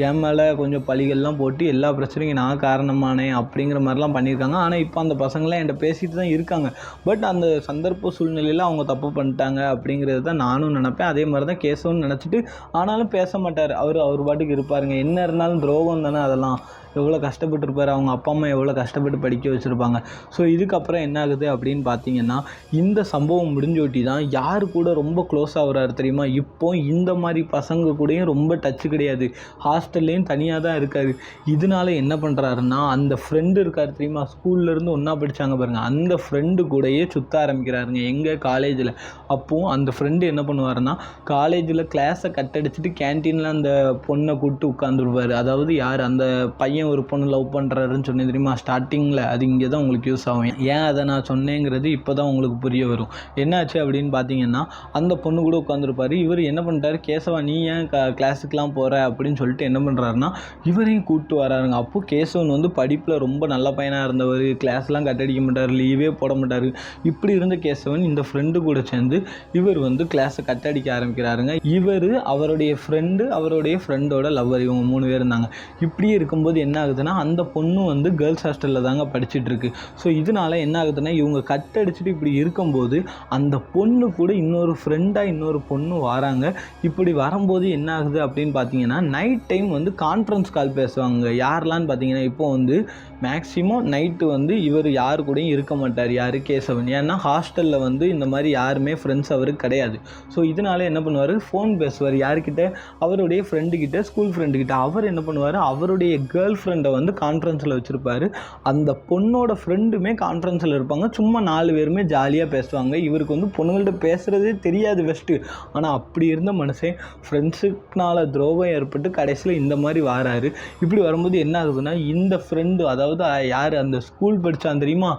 என் மேலே கொஞ்சம் பழிகள்லாம் போட்டு எல்லா பிரச்சனைக்கும் நான் காரணமானேன் அப்படிங்கிற மாதிரிலாம் பண்ணியிருக்காங்க. ஆனால் இப்போ அந்த பசங்களாம் என்கிட்ட பேசிட்டு தான் இருக்காங்க. பட் அந்த சந்தர்ப்ப சூழ்நிலையில் அவங்க தப்பு பண்ணிட்டாங்க அப்படிங்கிறது தான் நானும் நினப்பேன். அதே மாதிரி தான் கேசவன் நினச்சிட்டு ஆனாலும் பேச மாட்டார். அவர் பாட்டுக்கு இருப்பாருங்க. என்ன இருந்தாலும் துரோகம் தானே அதெல்லாம். எவ்வளோ கஷ்டப்பட்டுருப்பார், அவங்க அப்பா அம்மா எவ்வளோ கஷ்டப்பட்டு படிக்க வச்சுருப்பாங்க. ஸோ இதுக்கப்புறம் என்ன ஆகுது அப்படின்னு பார்த்தீங்கன்னா, இந்த சம்பவம் முடிஞ்சோட்டி தான் யார் கூட ரொம்ப க்ளோஸ் ஆகுறாரு தெரியுமா? இப்போ இந்த மாதிரி பசங்க கூடயும் ரொம்ப டச்சு கிடையாது. ஹாஸ்டல்லையும் தனியாக தான் இருக்கார். இதனால என்ன பண்ணுறாருன்னா, அந்த ஃப்ரெண்டு இருக்கார் தெரியுமா, ஸ்கூல்லேருந்து ஒன்றா படித்தாங்க பாருங்கள், அந்த ஃப்ரெண்டு கூடயே சுற்ற ஆரம்பிக்கிறாருங்க எங்கள் காலேஜில். அப்போது அந்த ஃப்ரெண்டு என்ன பண்ணுவாருன்னா, காலேஜில் கிளாஸை கட்டடிச்சிட்டு கேன்டீனில் அந்த பொண்ணை கூப்பிட்டு உட்காந்துருப்பார். அதாவது யார் அந்த பையன் ஒரு பொண்ணு லவ் பண்ணுறாருன்னு சொன்னேன் தெரியுமா ஸ்டார்டிங்கில், அது இங்கே தான் உங்களுக்கு யூஸ் ஆகும். ஏன் அதை நான் சொன்னேங்கிறது இப்போ தான் உங்களுக்கு புரிய வரும். என்னாச்சு அப்படின்னு பார்த்தீங்கன்னா, அந்த பொண்ணு கூட உட்காந்துருப்பார். இவர் என்ன பண்ணிட்டாரு, கேசவா நீ ஏன் கிளாஸுக்கெலாம் போகிற அப்படின்னு சொல்லிட்டு என்ன பண்ணுறாருன்னா, இவரையும் கூப்பிட்டு வராருங்க. அப்போது கேசவன் வந்து படிப்பில் ரொம்ப நல்ல பையனாக இருந்தவர், கிளாஸ்லாம் கட்டடிக்க மாட்டார், லீவே போட மாட்டார். இப்படி இருந்த கேசவன் இந்த ஃப்ரெண்டு கூட சேர்ந்து இவர் வந்து கிளாஸை கட்டடிக்க ஆரம்பிக்கிறாருங்க. இவர் அவருடைய ஃப்ரெண்டு, அவருடைய ஃப்ரெண்டோட லவ்வர், இவங்க 3 பேர் இருந்தாங்க. இப்படியே இருக்கும்போது என்ன ஆகுதுன்னா, அந்த பொண்ணு வந்து கேர்ள்ஸ் ஹாஸ்டலில் தாங்க படிச்சுட்டு இருக்கு. ஸோ இதனால என்ன ஆகுதுன்னா, இவங்க கட் அடிச்சுட்டு இப்படி இருக்கும்போது அந்த பொண்ணு கூட இன்னொரு ஃப்ரெண்டாக இன்னொரு பொண்ணு வராங்க. இப்படி வரும்போது என்ன ஆகுது அப்படின்னு பார்த்தீங்கன்னா, நைட் டைம் வந்து கான்ஃபரன்ஸ் கால் பேசுவாங்க. யாரெலான்னு பார்த்தீங்கன்னா, இப்போ வந்து மேக்ஸிமம் நைட்டு வந்து இவர் யாரு கூடயும் இருக்க மாட்டார், யார் கேசவன். ஏன்னா ஹாஸ்டலில் வந்து இந்த மாதிரி யாருமே ஃப்ரெண்ட்ஸ் அவருக்கு கிடையாது. ஸோ இதனால என்ன பண்ணுவார், ஃபோன் பேசுவார். யார்கிட்ட, அவருடைய ஃப்ரெண்டுக்கிட்ட, ஸ்கூல் ஃப்ரெண்டுக்கிட்ட. அவர் என்ன பண்ணுவார், அவருடைய கேர்ள் ஃப்ரெண்டை வந்து கான்ஃபரன்ஸில் வச்சுருப்பார். அந்த பொண்ணோட ஃப்ரெண்டுமே கான்ஃபரன்ஸில் இருப்பாங்க. சும்மா 4 பேருமே ஜாலியாக பேசுவாங்க. இவருக்கு வந்து பொண்ணுங்கள்ட்ட பேசுகிறதே தெரியாது ஃபஸ்ட்டு. ஆனால் அப்படி இருந்த மனுஷன் ஃப்ரெண்ட்ஸுக்குனால துரோகம் ஏற்பட்டு கடைசியில் இந்த மாதிரி வாராரு. இப்படி வரும்போது என்ன ஆகுதுன்னா, இந்த ஃப்ரெண்டு, அதாவது யார் அந்த ஸ்கூல் படித்தான் தெரியுமா,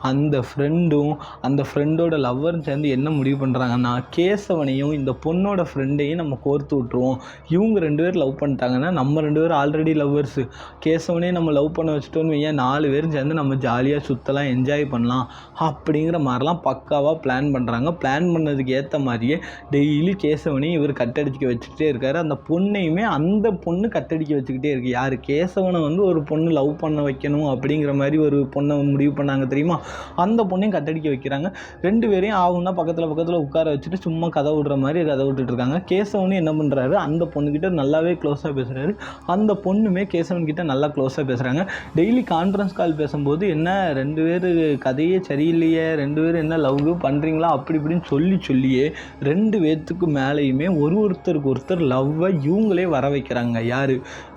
அந்த ஃப்ரெண்டும் அந்த ஃப்ரெண்டோட லவ்வரும் சேர்ந்து என்ன முடிவு பண்ணுறாங்கன்னா, கேசவனையும் இந்த பொண்ணோட ஃப்ரெண்டையும் நம்ம கோர்த்து விட்ருவோம். இவங்க 2 பேர் லவ் பண்ணிட்டாங்கன்னா நம்ம 2 பேரும் ஆல்ரெடி லவ்வர்ஸு, கேசவனே நம்ம லவ் பண்ண வச்சுட்டோன்னு வையன், 4 பேரும் சேர்ந்து நம்ம ஜாலியாக சுற்றலாம், என்ஜாய் பண்ணலாம் அப்படிங்கிற மாதிரிலாம் பக்காவாக பிளான் பண்ணுறாங்க. பிளான் பண்ணதுக்கு ஏற்ற மாதிரியே டெய்லி கேசவனையும் இவர் கட்டடிக்க வச்சுக்கிட்டே இருக்கார். அந்த பொண்ணையுமே அந்த பொண்ணு கட்டடிக்க வச்சுக்கிட்டே இருக்குது. யார், கேசவனை வந்து ஒரு பொண்ணு லவ் பண்ண வைக்கணும் அப்படிங்கிற மாதிரி ஒரு பொண்ணை முடிவு பண்ணாங்க தெரியுமா, அந்த பொண்ணையும் கட்டடிக்க வைக்கிறாங்க. 2 பேரையும் ஆகும்னா பக்கத்தில் உட்கார வச்சுட்டு சும்மா கதை விடுற மாதிரி கதை விட்டுட்டு இருக்காங்க. கேசவனும் என்ன பண்ணுறாரு, அந்த பொண்ணுக்கிட்ட நல்லாவே க்ளோஸாக பேசுகிறாரு. அந்த பொண்ணுமே கேசவன்கிட்ட நல்லா க்ளோஸாக பேசுகிறாங்க. டெய்லி கான்ஃபரன்ஸ் கால் பேசும்போது, என்ன 2 பேர் கதையே சரியில்லையே, 2 பேரும் என்ன லவ் பண்ணுறீங்களா அப்படி இப்படின்னு சொல்லியே 2 பேர்த்துக்கு மேலேயுமே ஒருத்தருக்கு ஒருத்தர் லவ்வை இவங்களே வர வைக்கிறாங்க. யார்,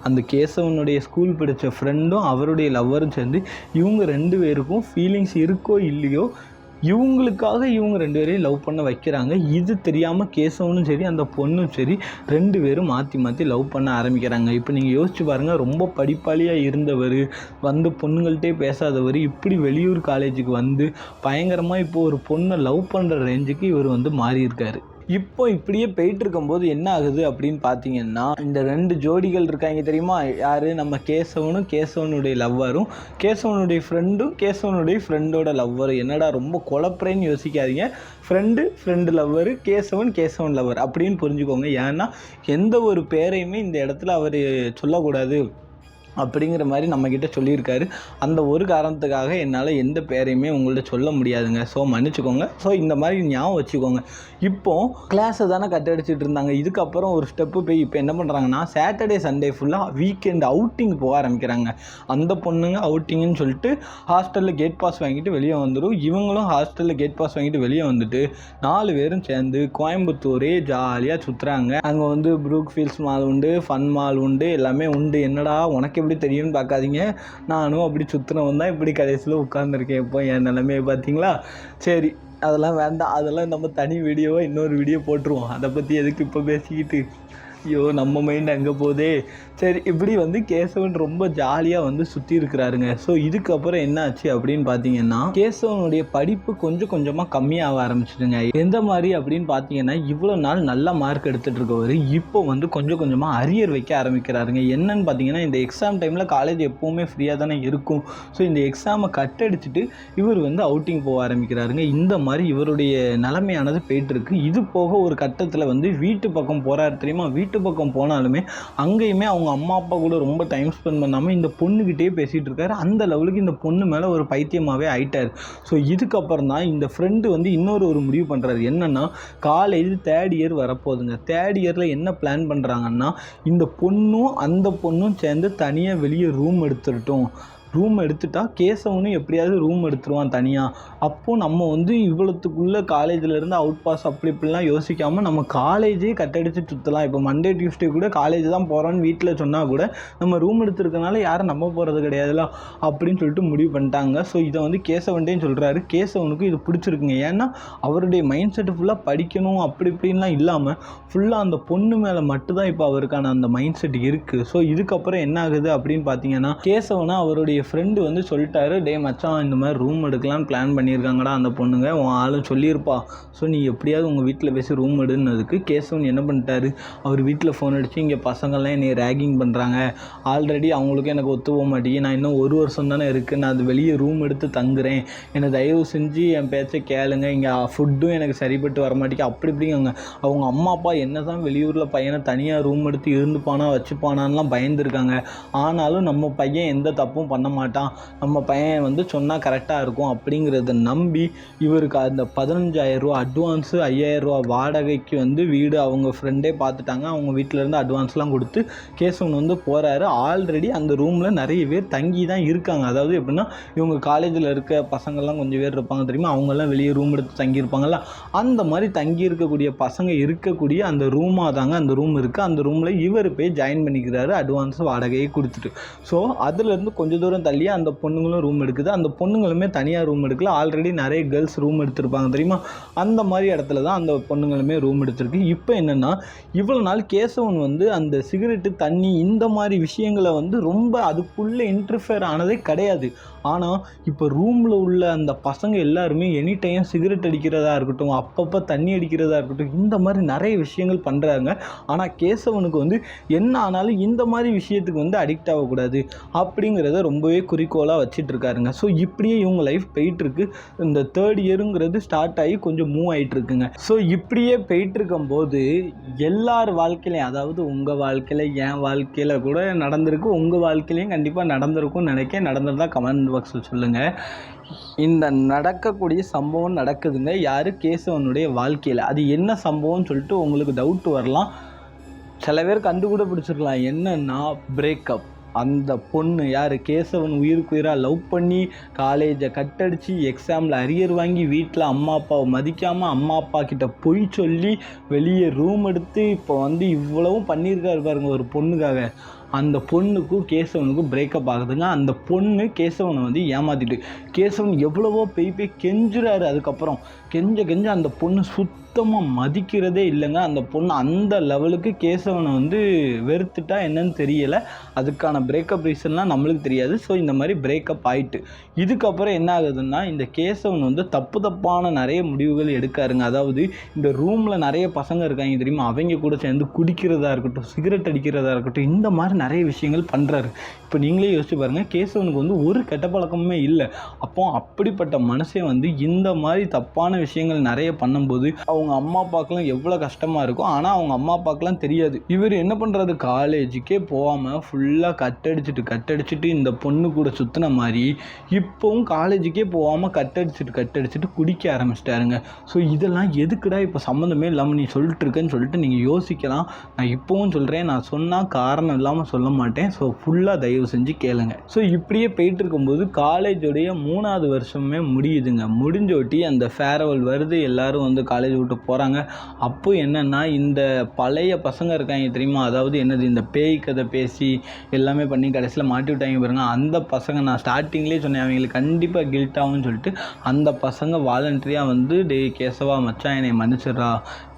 அந்த கேசவனுடைய ஸ்கூல் படித்த ஃப்ரெண்டும் அவருடைய லவ்வரும் சேர்ந்து இவங்க 2 பேருக்கும் ஃபீலிங்ஸ் இருக்கோ இல்லையோ இவங்களுக்காக இவங்க 2 பேரையும் லவ் பண்ண வைக்கிறாங்க. இது தெரியாமல் கேசவனும் சரி அந்த பொண்ணும் சரி 2 பேரும் மாற்றி லவ் பண்ண ஆரம்பிக்கிறாங்க. இப்போ நீங்கள் யோசிச்சு பாருங்கள், ரொம்ப படிப்பாளியாக இருந்தவர், வந்து பொண்ணுங்கள்ட்டே பேசாதவர், இப்படி வெளியூர் காலேஜுக்கு வந்து பயங்கரமாக இப்போது ஒரு பொண்ணை லவ் பண்ணுற ரேஞ்சுக்கு இவர் வந்து மாறியிருக்காரு. இப்போ இப்படியே போயிட்டு இருக்கும்போது என்ன ஆகுது அப்படின்னு பார்த்தீங்கன்னா, இந்த 2 ஜோடிகள் இருக்காங்க தெரியுமா, யார், நம்ம கேசவனும் கேசவனுடைய லவ்வரும், கேசவனுடைய ஃப்ரெண்டும் கேசவனுடைய ஃப்ரெண்டோட லவ்வரும். என்னடா ரொம்ப குழப்பறேன்னு யோசிக்காதீங்க. ஃப்ரெண்டு லவ்வரு, கேசவன் லவ்வர் அப்படின்னு புரிஞ்சுக்கோங்க. ஏன்னா எந்த ஒரு பேரையுமே இந்த இடத்துல அவர் சொல்லக்கூடாது அப்படிங்கிற மாதிரி நம்மக்கிட்ட சொல்லியிருக்காரு. அந்த ஒரு காரணத்துக்காக என்னால் எந்த பேரையுமே உங்கள்கிட்ட சொல்ல முடியாதுங்க. ஸோ மன்னிச்சுக்கோங்க. ஸோ இந்த மாதிரி ஞாபகம் வச்சுக்கோங்க. இப்போது கிளாஸை தானே கட்டடிச்சிட்டு இருந்தாங்க. இதுக்கப்புறம் ஒரு ஸ்டெப்பு போய் இப்போ என்ன பண்ணுறாங்கன்னா, சாட்டர்டே சண்டே ஃபுல்லாக வீக்கெண்ட் அவுட்டிங் போக ஆரம்பிக்கிறாங்க. அந்த பொண்ணுங்க அவுட்டிங்னு சொல்லிட்டு ஹாஸ்டலில் கேட் பாஸ் வாங்கிட்டு வெளியே வந்துடும். இவங்களும் ஹாஸ்டலில் கேட் பாஸ் வாங்கிட்டு வெளியே வந்துட்டு 4 பேரும் சேர்ந்து கோயம்புத்தூரே ஜாலியாக சுற்றுறாங்க. அங்கே வந்து ப்ரூக் ஃபீல்ட்ஸ் மால் உண்டு, ஃபன் மால் உண்டு, எல்லாமே உண்டு. என்னடா உனக்கு எப்படி தெரியும்னு பார்க்காதீங்க, நானும் அப்படி சுற்றினவன் தான் இப்படி கடைசியில் உட்காந்துருக்கேன். இப்போ என் நிலைமையை பார்த்தீங்களா? சரி, அதெல்லாம் வேண்டாம். அதெல்லாம் நம்ம தனி வீடியோவை இன்னொரு வீடியோ போட்டுருவோம். அதை பற்றி எதுக்கு இப்போ பேசிக்கிட்டு, ஐயோ நம்ம மைண்ட் அங்கே போதே. சரி, இப்படி வந்து கேசவன் ரொம்ப ஜாலியாக வந்து சுற்றி இருக்கிறாருங்க. ஸோ இதுக்கப்புறம் என்ன ஆச்சு அப்படின்னு பார்த்தீங்கன்னா, கேசவனுடைய படிப்பு கொஞ்சம் கொஞ்சமாக கம்மியாக ஆரம்பிச்சிடுங்க. எந்த மாதிரி அப்படின்னு பார்த்தீங்கன்னா, இவ்வளோ நாள் நல்ல மார்க் எடுத்துகிட்டு இருக்கவர் இப்போ வந்து கொஞ்சம் கொஞ்சமாக அரியர் வைக்க ஆரம்பிக்கிறாருங்க. என்னன்னு பார்த்தீங்கன்னா, இந்த எக்ஸாம் டைமில் காலேஜ் எப்போவுமே ஃப்ரீயாக தானே இருக்கும். ஸோ இந்த எக்ஸாமை கட் அடிச்சுட்டு இவர் வந்து அவுட்டிங் போக ஆரம்பிக்கிறாருங்க. இந்த மாதிரி இவருடைய நிலைமையானது போயிட்டுருக்கு. இது போக ஒரு கட்டத்தில் வந்து வீட்டு பக்கம் போகிறாரு தெரியுமா. வீட்டு பக்கம் போனாலுமே அங்கேயுமே அவங்க அம்மா அப்பா கூட ரொம்ப டைம் ஸ்பெண்ட் பண்ணாமல் இந்த பொண்ணுக்கிட்டே பேசிகிட்டு இருக்காரு. அந்த லெவலுக்கு இந்த பொண்ணு மேலே ஒரு பைத்தியமாகவே ஆயிட்டார். ஸோ இதுக்கப்புறம் தான் இந்த ஃப்ரெண்டு வந்து ஒரு முடிவு பண்ணுறாரு. என்னென்னா, காலேஜ் தேர்ட் இயர் வரப்போகுதுங்க. தேர்ட் இயரில் என்ன பிளான் பண்ணுறாங்கன்னா, இந்த பொண்ணும் அந்த பொண்ணும் சேர்ந்து தனியாக வெளியே ரூம் எடுத்துட்டோம். ரூம் எடுத்துட்டா கேசவனும் எப்படியாவது ரூம் எடுத்துருவான் தனியாக. அப்போது நம்ம வந்து இவ்வளோத்துக்குள்ளே காலேஜிலேருந்து அவுட் பாஸ் அப்படி இப்படிலாம் யோசிக்காமல் நம்ம காலேஜே கட்டடிச்சு சுற்றலாம். இப்போ மண்டே டியூஸ்டே கூட காலேஜ் தான் போகிறோன்னு வீட்டில் சொன்னால் கூட நம்ம ரூம் எடுத்துருக்கனால யாரும் நம்ப போகிறது கிடையாதுல அப்படின்னு சொல்லிட்டு முடிவு பண்ணிட்டாங்க. ஸோ இதை வந்து கேசவன்ட்டேன்னு சொல்கிறாரு. கேசவனுக்கு இது பிடிச்சிருக்குங்க. ஏன்னா அவருடைய மைண்ட் செட்டு ஃபுல்லாக படிக்கணும் அப்படி இப்படின்லாம் இல்லாமல் ஃபுல்லாக அந்த பொண்ணு மேலே மட்டும்தான் இப்போ அவருக்கான அந்த மைண்ட் செட் இருக்குது. ஸோ இதுக்கப்புறம் என்ன ஆகுது அப்படின்னு பார்த்தீங்கன்னா, கேசவனை அவருடைய ஃப்ரெண்டு வந்து சொல்லிட்டாரு, டே மச்சான் இந்த மாதிரி ரூம் எடுக்கலான்னு பிளான் பண்ணியிருக்காங்கடா அந்த பொண்ணுங்க, உன் ஆளும் சொல்லியிருப்பா. ஸோ நீ எப்படியாவது உங்கள் வீட்டில் பேசி ரூம் எடுன்னதுக்கு கேசவன் என்ன பண்ணிட்டாரு, அவர் வீட்டில் ஃபோன் அடித்து இங்கே பசங்கள்லாம் என்னை ரேகிங் பண்ணுறாங்க, ஆல்ரெடி அவங்களுக்கு எனக்கு ஒத்து போக மாட்டேங்குது, நான் இன்னும் 1 வருஷம் தானே இருக்குது, நான் அது வெளியே ரூம் எடுத்து தங்குறேன், என்னை தயவு செஞ்சு என் பேச்சை கேளுங்க, இங்கே ஃபுட்டும் எனக்கு சரிப்பட்டு வர மாட்டேங்குது அப்படி இப்படிங்க. அவங்க அம்மா அப்பா என்ன தான் வெளியூரில் பையனை தனியாக ரூம் எடுத்து இருந்துப்பானா வச்சுப்பானான்லாம் பயந்துருக்காங்க. ஆனாலும் நம்ம பையன் எந்த தப்பும் பண்ண மாட்டான், நம்ம பையன் வந்து சொன்னால் கரெக்டாக இருக்கும் அப்படிங்கிறத நம்பி இவருக்கு அந்த 15,000 ரூபா அட்வான்ஸு, 5,000 ரூபா வாடகைக்கு வந்து வீடு அவங்க ஃப்ரெண்டே பார்த்துட்டாங்க. அவங்க வீட்டிலேருந்து அட்வான்ஸ்லாம் கொடுத்து கேசவன் வந்து போகிறாரு. ஆல்ரெடி அந்த ரூமில் நிறைய பேர் தங்கி தான் இருக்காங்க. அதாவது எப்படின்னா, இவங்க காலேஜில் இருக்க பசங்கள்லாம் கொஞ்சம் பேர் இருப்பாங்க தெரியுமா, அவங்கெல்லாம் வெளியே ரூம் எடுத்து தங்கியிருப்பாங்கள்ல, அந்த மாதிரி தங்கி இருக்கக்கூடிய பசங்க இருக்கக்கூடிய அந்த ரூமாக தாங்க அந்த ரூம் இருக்குது. அந்த ரூமில் இவர் போய் ஜாயின் பண்ணிக்கிறாரு அட்வான்ஸ் வாடகையை கொடுத்துட்டு. ஸோ அதுலேருந்து கொஞ்சம் தூரம் தள்ளி அந்த பொண்ணுங்களும் ரூம் எடுக்குது. அந்த பொண்ணுங்களுமே தனியாக ரூம் எடுக்கல, ஆல்ரெடி நிறைய கேர்ள்ஸ் ரூம் எடுத்திருப்பாங்க தெரியுமா, அந்த மாதிரி இடத்துல தான் அந்த பொண்ணுங்களுமே ரூம் எடுத்திருக்கு. இப்போ என்னென்னா, இவ்வளோ நாள் கேசவன் வந்து அந்த சிகரெட்டு தண்ணி இந்த மாதிரி விஷயங்களை வந்து ரொம்ப அதுக்குள்ளே இன்டர்ஃபியர் ஆனதே கிடையாது. ஆனால் இப்போ ரூமில் உள்ள அந்த பசங்க எல்லாருமே எனி டைம் சிகரெட் அடிக்கிறதா இருக்கட்டும், அப்பப்போ தண்ணி அடிக்கிறதா இருக்கட்டும், இந்த மாதிரி நிறைய விஷயங்கள் பண்ணுறாங்க. ஆனால் கேசவனுக்கு வந்து என்ன ஆனாலும் இந்த மாதிரி விஷயத்துக்கு வந்து அடிக்ட் ஆகக்கூடாது அப்படிங்கிறத ரொம்பவே குறிக்கோளாக வச்சுட்டு இருக்காருங்க. ஸோ இப்படியே இவங்க லைஃப் போயிட்டுருக்கு. இந்த தேர்ட் இயருங்கிறது ஸ்டார்ட் ஆகி கொஞ்சம் மூவ் ஆகிட்டு இருக்குங்க. ஸோ இப்படியே போயிட்டு இருக்கும்போது எல்லார் வாழ்க்கையிலையும், அதாவது உங்கள் வாழ்க்கையில் என் வாழ்க்கையில் கூட நடந்திருக்கு, உங்கள் வாழ்க்கையிலையும் கண்டிப்பாக நடந்திருக்கும்னு நினைக்க, நடந்திருந்தா கமெண்ட் பாக்ஸில் சொல்லுங்கள். இந்த நடக்கக்கூடிய சம்பவம் நடக்குதுங்க யார், கேசவனுடைய வாழ்க்கையில். அது என்ன சம்பவம்னு சொல்லிட்டு உங்களுக்கு டவுட் வரலாம், சில பேர் கண்டுகூட பிடிச்சிருக்கலாம். என்னன்னா, பிரேக்கப். அந்த பொண்ணு யார், கேசவன் உயிருக்கு உயிராக லவ் பண்ணி காலேஜை கட்டடிச்சு எக்ஸாமில் அரியர் வாங்கி வீட்டில் அம்மா அப்பாவை மதிக்காமல் அம்மா அப்பா கிட்ட பொய் சொல்லி வெளியே ரூம் எடுத்து இப்போ வந்து இவ்வளவும் பண்ணியிருக்காரு பாருங்க ஒரு பொண்ணுக்காக. அந்த பொண்ணுக்கும் கேசவனுக்கும் பிரேக்கப் ஆகுதுங்க. அந்த பொண்ணு கேசவனை வந்து ஏமாற்றிட்டு, கேசவன் எவ்வளவோ போய் கெஞ்சுறாரு. அதுக்கப்புறம் கெஞ்ச அந்த பொண்ணு சுத்தமாக மதிக்கிறதே இல்லைங்க. அந்த பொண்ணு அந்த லெவலுக்கு கேசவனை வந்து வெறுத்துட்டா என்னன்னு தெரியலை. அதுக்கான பிரேக்கப் ரீசன்லாம் நம்மளுக்கு தெரியாது. ஸோ இந்த மாதிரி பிரேக்கப் ஆகிட்டு இதுக்கப்புறம் என்ன ஆகுதுன்னா, இந்த கேசவன் வந்து தப்பான நிறைய முடிவுகள் எடுக்காருங்க. அதாவது இந்த ரூமில் நிறைய பசங்க இருக்காங்க தெரியுமா, அவங்க கூட சேர்ந்து குடிக்கிறதா இருக்கட்டும், சிகரெட் அடிக்கிறதா இருக்கட்டும், இந்த மாதிரி நிறைய விஷயங்கள் பண்ணுறாரு. இப்போ நீங்களே யோசிச்சு பாருங்கள், கேசவனுக்கு வந்து ஒரு கெட்ட பழக்கமே இல்லை. அப்போ அப்படிப்பட்ட மனுஷன் வந்து இந்த மாதிரி தப்பான விஷயங்கள் நிறைய பண்ணும்போது அவங்க அம்மா அப்பாக்கெல்லாம் எவ்வளோ கஷ்டமாக இருக்கும். ஆனால் அவங்க அம்மா அப்பாக்கெல்லாம் தெரியாது. இவர் என்ன பண்ணுறாரு, காலேஜுக்கே போகாமல் ஃபுல்லாக கட்டடிச்சிட்டு இந்த பொண்ணு கூட சுற்றின மாதிரி இப்போவும் காலேஜுக்கே போகாமல் கட்டடிச்சிட்டு குடிக்க ஆரம்பிச்சிட்டாருங்க. ஸோ இதெல்லாம் எதுக்குடா இப்போ சம்மந்தமே இல்லாமல் நீ சொல்லிட்டு இருக்கேன்னு சொல்லிட்டு நீங்கள் யோசிக்கலாம். நான் இப்போவும் சொல்கிறேன், நான் சொன்னால் காரணம் இல்லாமல் சொல்ல மாட்டேன். ஸோ ஃபுல்லாக தயவு தயவு செஞ்சு கேளுங்க. ஸோ இப்படியே போயிட்டு இருக்கும்போது காலேஜோடைய 3வது வருஷமே முடியுதுங்க. முடிஞ்சோட்டி அந்த ஃபேர்வெல் வருது, எல்லோரும் வந்து காலேஜ் விட்டு போகிறாங்க. அப்போ என்னென்னா இந்த பழைய பசங்க இருக்காங்க தெரியுமா, அதாவது என்னது இந்த பேய் கதை பேசி எல்லாமே பண்ணி கடைசியில் மாட்டி விட்டாங்க பாருங்க, அந்த பசங்க நான் ஸ்டார்டிங்லேயே சொன்னேன் அவங்களுக்கு கண்டிப்பாக கில்ட் ஆகும்னு சொல்லிட்டு, அந்த பசங்க வாலண்டரியாக வந்து டேய் கேசவா மச்சான் என்னை மன்னிச்சிடுறா,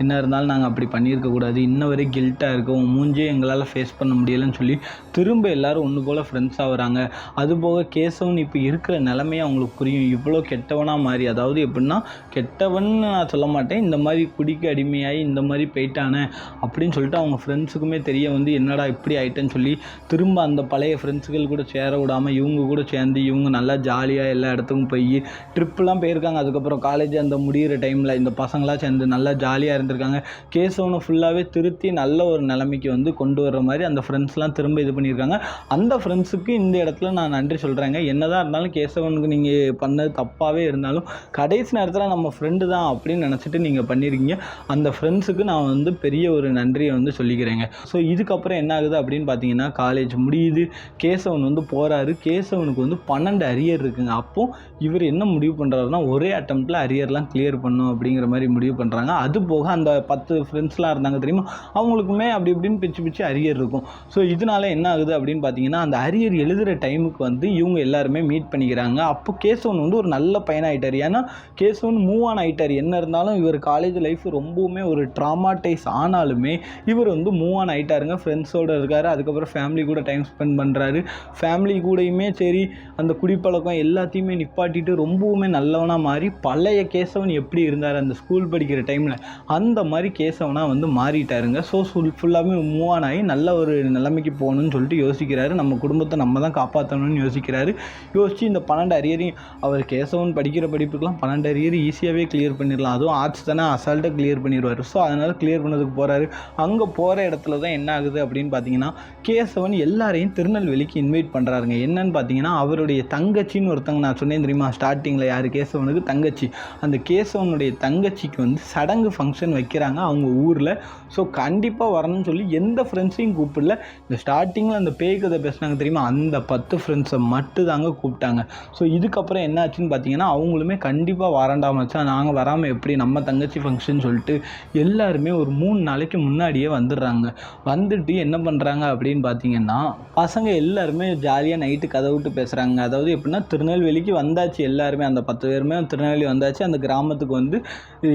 என்ன இருந்தாலும் நாங்கள் அப்படி பண்ணியிருக்கக்கூடாது, இன்ன வரை கில்ட்டாக இருக்குது, உன் மூஞ்சியே எங்களால் ஃபேஸ் பண்ண முடியலைன்னு சொல்லி திரும்ப எல்லோரும் ஒன்று போல் ஃப்ரெண்ட்ஸ் ஆகுறாங்க. அதுபோக கேசவன் இப்போ இருக்கிற நிலைமையை அவங்களுக்கு புரியும், இவ்வளோ கெட்டவனாக மாறி, அதாவது எப்படின்னா கெட்டவன் நான் சொல்ல மாட்டேன், இந்த மாதிரி குடிக்க அடிமையாகி இந்த மாதிரி போயிட்டானே அப்படின்னு சொல்லிட்டு அவங்க ஃப்ரெண்ட்ஸுக்குமே தெரிய வந்து என்னடா இப்படி ஆகிட்டேன்னு சொல்லி திரும்ப அந்த பழைய ஃப்ரெண்ட்ஸுகள் கூட சேர விடாமல் இவங்க கூட சேர்ந்து இவங்க நல்லா ஜாலியாக எல்லா இடத்துக்கும் போய் ட்ரிப்புலாம் போயிருக்காங்க. அதுக்கப்புறம் காலேஜ் அந்த முடிகிற டைமில் இந்த பசங்களாம் சேர்ந்து நல்லா ஜாலியாக இருந்திருக்காங்க. கேசவனை ஃபுல்லாகவே திருத்தி நல்ல ஒரு நிலைமைக்கு வந்து கொண்டு வர்ற மாதிரி அந்த ஃப்ரெண்ட்ஸ்லாம் திரும்ப இது பண்ணியிருக்காங்க. அந்த ஃப்ரெண்ட்ஸுக்கு இந்த இடத்துல நான் நன்றி சொல்கிறேங்க. என்னதான் இருந்தாலும் கேசவனுக்கு நீங்கள் பண்ணது தப்பாகவே இருந்தாலும் கடைசி நேரத்தில் நம்ம ஃப்ரெண்டு தான் அப்படின்னு நினச்சிட்டு நீங்கள் பண்ணியிருக்கீங்க. அந்த ஃப்ரெண்ட்ஸுக்கு நான் வந்து பெரிய ஒரு நன்றியை வந்து சொல்லிக்கிறேங்க. ஸோ இதுக்கப்புறம் என்ன ஆகுது அப்படின்னு பார்த்தீங்கன்னா காலேஜ் முடியுது, கேசவன் வந்து போகிறாரு. கேசவனுக்கு வந்து 12 அரியர் இருக்குங்க. அப்போது இவர் என்ன முடிவு பண்ணுறாருன்னா ஒரே அட்டெம்ப்டில் அரியர்லாம் கிளியர் பண்ணும் அப்படிங்கிற மாதிரி முடிவு பண்ணுறாங்க. அது போக அந்த 10 ஃப்ரெண்ட்ஸ்லாம் இருந்தாங்க தெரியுமா, அவங்களுக்குமே அப்படி இப்படின்னு பிச்சு அரியர் இருக்கும். ஸோ இதனால என்ன ஆகுது அப்படின்னு பார்த்தீங்கன்னா அந்த அரியர் எழுதுகிற டைமுக்கு வந்து இவங்க எல்லாருமே மீட் பண்ணிக்கிறாங்க. அப்போ கேசவன் வந்து ஒரு நல்ல பையனாகிட்டார். ஏன்னா கேசவன் மூவ் ஆன் ஆகிட்டார். என்ன இருந்தாலும் இவர் காலேஜ் லைஃப் ரொம்பவுமே ஒரு ட்ராமாட்டைஸ் ஆனாலுமே இவர் வந்து மூவ் ஆன் ஆகிட்டாருங்க. ஃப்ரெண்ட்ஸோடு இருக்கார், அதுக்கப்புறம் ஃபேமிலி கூட டைம் ஸ்பெண்ட் பண்ணுறாரு. ஃபேமிலி கூடயுமே சரி அந்த குடிப்பழக்கம் எல்லாத்தையுமே நிப்பாட்டிட்டு ரொம்பவுமே நல்லவனாக மாறி பழைய கேசவன் எப்படி இருந்தார் அந்த ஸ்கூல் படிக்கிற டைமில் அந்த மாதிரி கேசவனாக வந்து மாறிட்டாருங்க. ஸோ ஃபுல்லாகவே மூவ் ஆன் ஆகி நல்ல ஒரு நிலைமைக்கு போகணும்னு சொல்லிட்டு யோசிக்கிறாரு. நம்ம குடும்பத்தை நம்ம தான் காப்பாற்றணும்னு யோசிக்கிறாரு. யோசித்து இந்த 12 அரியரையும் அவர் கேசவன் படிக்கிற படிப்புக்கெலாம் 12 அரியர் ஈஸியாகவே கிளியர் பண்ணிடலாம். அதுவும் ஆர்ட்ஸ் தானே, அசால்ட்டாக கிளியர் பண்ணிடுவார். ஸோ அதனால் கிளியர் பண்ணதுக்கு போகிறாரு. அங்கே போகிற இடத்துல தான் என்ன ஆகுது அப்படின்னு பார்த்தீங்கன்னா கேசவன் எல்லாரையும் திருநெல்வேலிக்கு இன்வைட் பண்ணுறாருங்க. என்னன்னு பார்த்தீங்கன்னா அவருடைய தங்கச்சின்னு ஒருத்தங்க நான் சொன்னேன் தெரியுமா ஸ்டார்டிங்கில், யார் கேசவனுக்கு தங்கச்சி, அந்த கேசவனுடைய தங்கச்சிக்கு வந்து சடங்கு ஃபங்க்ஷன் வைக்கிறாங்க அவங்க ஊரில். ஸோ கண்டிப்பாக வரணும்னு சொல்லி எந்த ஃப்ரெண்ட்ஸையும் கூப்பிடல. இந்த ஸ்டார்டிங்கில் அந்த பேய் கதை பேசினாங்க தெரியுமா, அந்த 10 ஃப்ரெண்ட்ஸை மட்டும் தாங்க கூப்பிட்டாங்க. ஸோ இதுக்கப்புறம் என்ன ஆச்சுன்னு பார்த்தீங்கன்னா அவங்களுமே கண்டிப்பாக வரண்டாம வச்சா நாங்கள் வராமல் எப்படி நம்ம தங்கச்சி ஃபங்க்ஷன் சொல்லிட்டு எல்லாருமே ஒரு 3 நாளைக்கு முன்னாடியே வந்துடுறாங்க. வந்துட்டு என்ன பண்ணுறாங்க அப்படின்னு பார்த்தீங்கன்னா பசங்க எல்லாருமே ஜாலியாக நைட்டு கதை விட்டு பேசுகிறாங்க. அதாவது எப்படின்னா திருநெல்வேலிக்கு வந்தாச்சு எல்லாருமே, அந்த 10 பேருமே திருநெல்வேலி வந்தாச்சு. அந்த கிராமத்துக்கு வந்து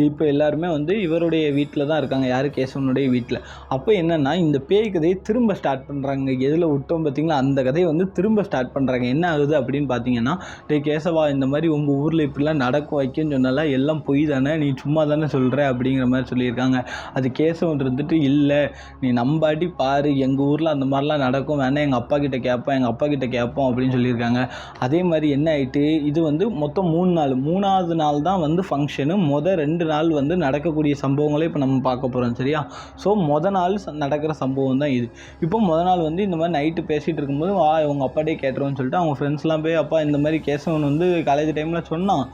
இப்போ எல்லாருமே வந்து இவருடைய வீட்டில் தான் இருக்காங்க, யார் கேசவனுடைய வீட்டில். அப்போ என்னென்னா இந்த பேய் கதையை திரும்ப ஸ்டார்ட் பண்ணுறாங்க. எதில் விட்டோம் பார்த்தீங்களா அந்த கதையை வந்து திரும்ப ஸ்டார்ட் பண்ணுறாங்க. என்ன ஆகுது அப்படின்னு பார்த்தீங்கன்னா டே கேசவா இந்த மாதிரி உங்கள் ஊரில் இப்படிலாம் நடக்கும் வைக்கன்னு சொன்னால எல்லாம் பொய் தானே, நீ சும்மா தானே சொல்கிற அப்படிங்கிற மாதிரி சொல்லியிருக்காங்க. அது கேசவன் இருந்துட்டு இல்லை நீ நம்பாட்டி பாரு, எங்கள் ஊரில் அந்த மாதிரிலாம் நடக்கும், வேணா எங்கள் அப்பா கிட்டே கேட்போம் அப்படின்னு சொல்லியிருக்காங்க. அதே மாதிரி என்ன ஆகிட்டு இது வந்து மொத்தம் 3 நாள், 3வது நாள் தான் வந்து ஃபங்க்ஷனு. 2 நாள் வந்து நடக்கக்கூடிய சம்பவங்களே இப்போ நம்ம பார்க்க போகிறோம் சரியா. ஸோ நாள் நடக்கிற சம்பவம் தான் இது. இப்போ நாள் வந்து இந்த மாதிரி நைட்டு பேசிகிட்டு இருக்கும்போது உங்கள் அப்பாட்டே கேட்டுருவோன்னு சொல்லிட்டு அவங்க ஃப்ரெண்ட்ஸ்லாம் போய் அப்பா இந்த மாதிரி கேசவன் வந்து காலேஜ் டைமில் சொன்னான்,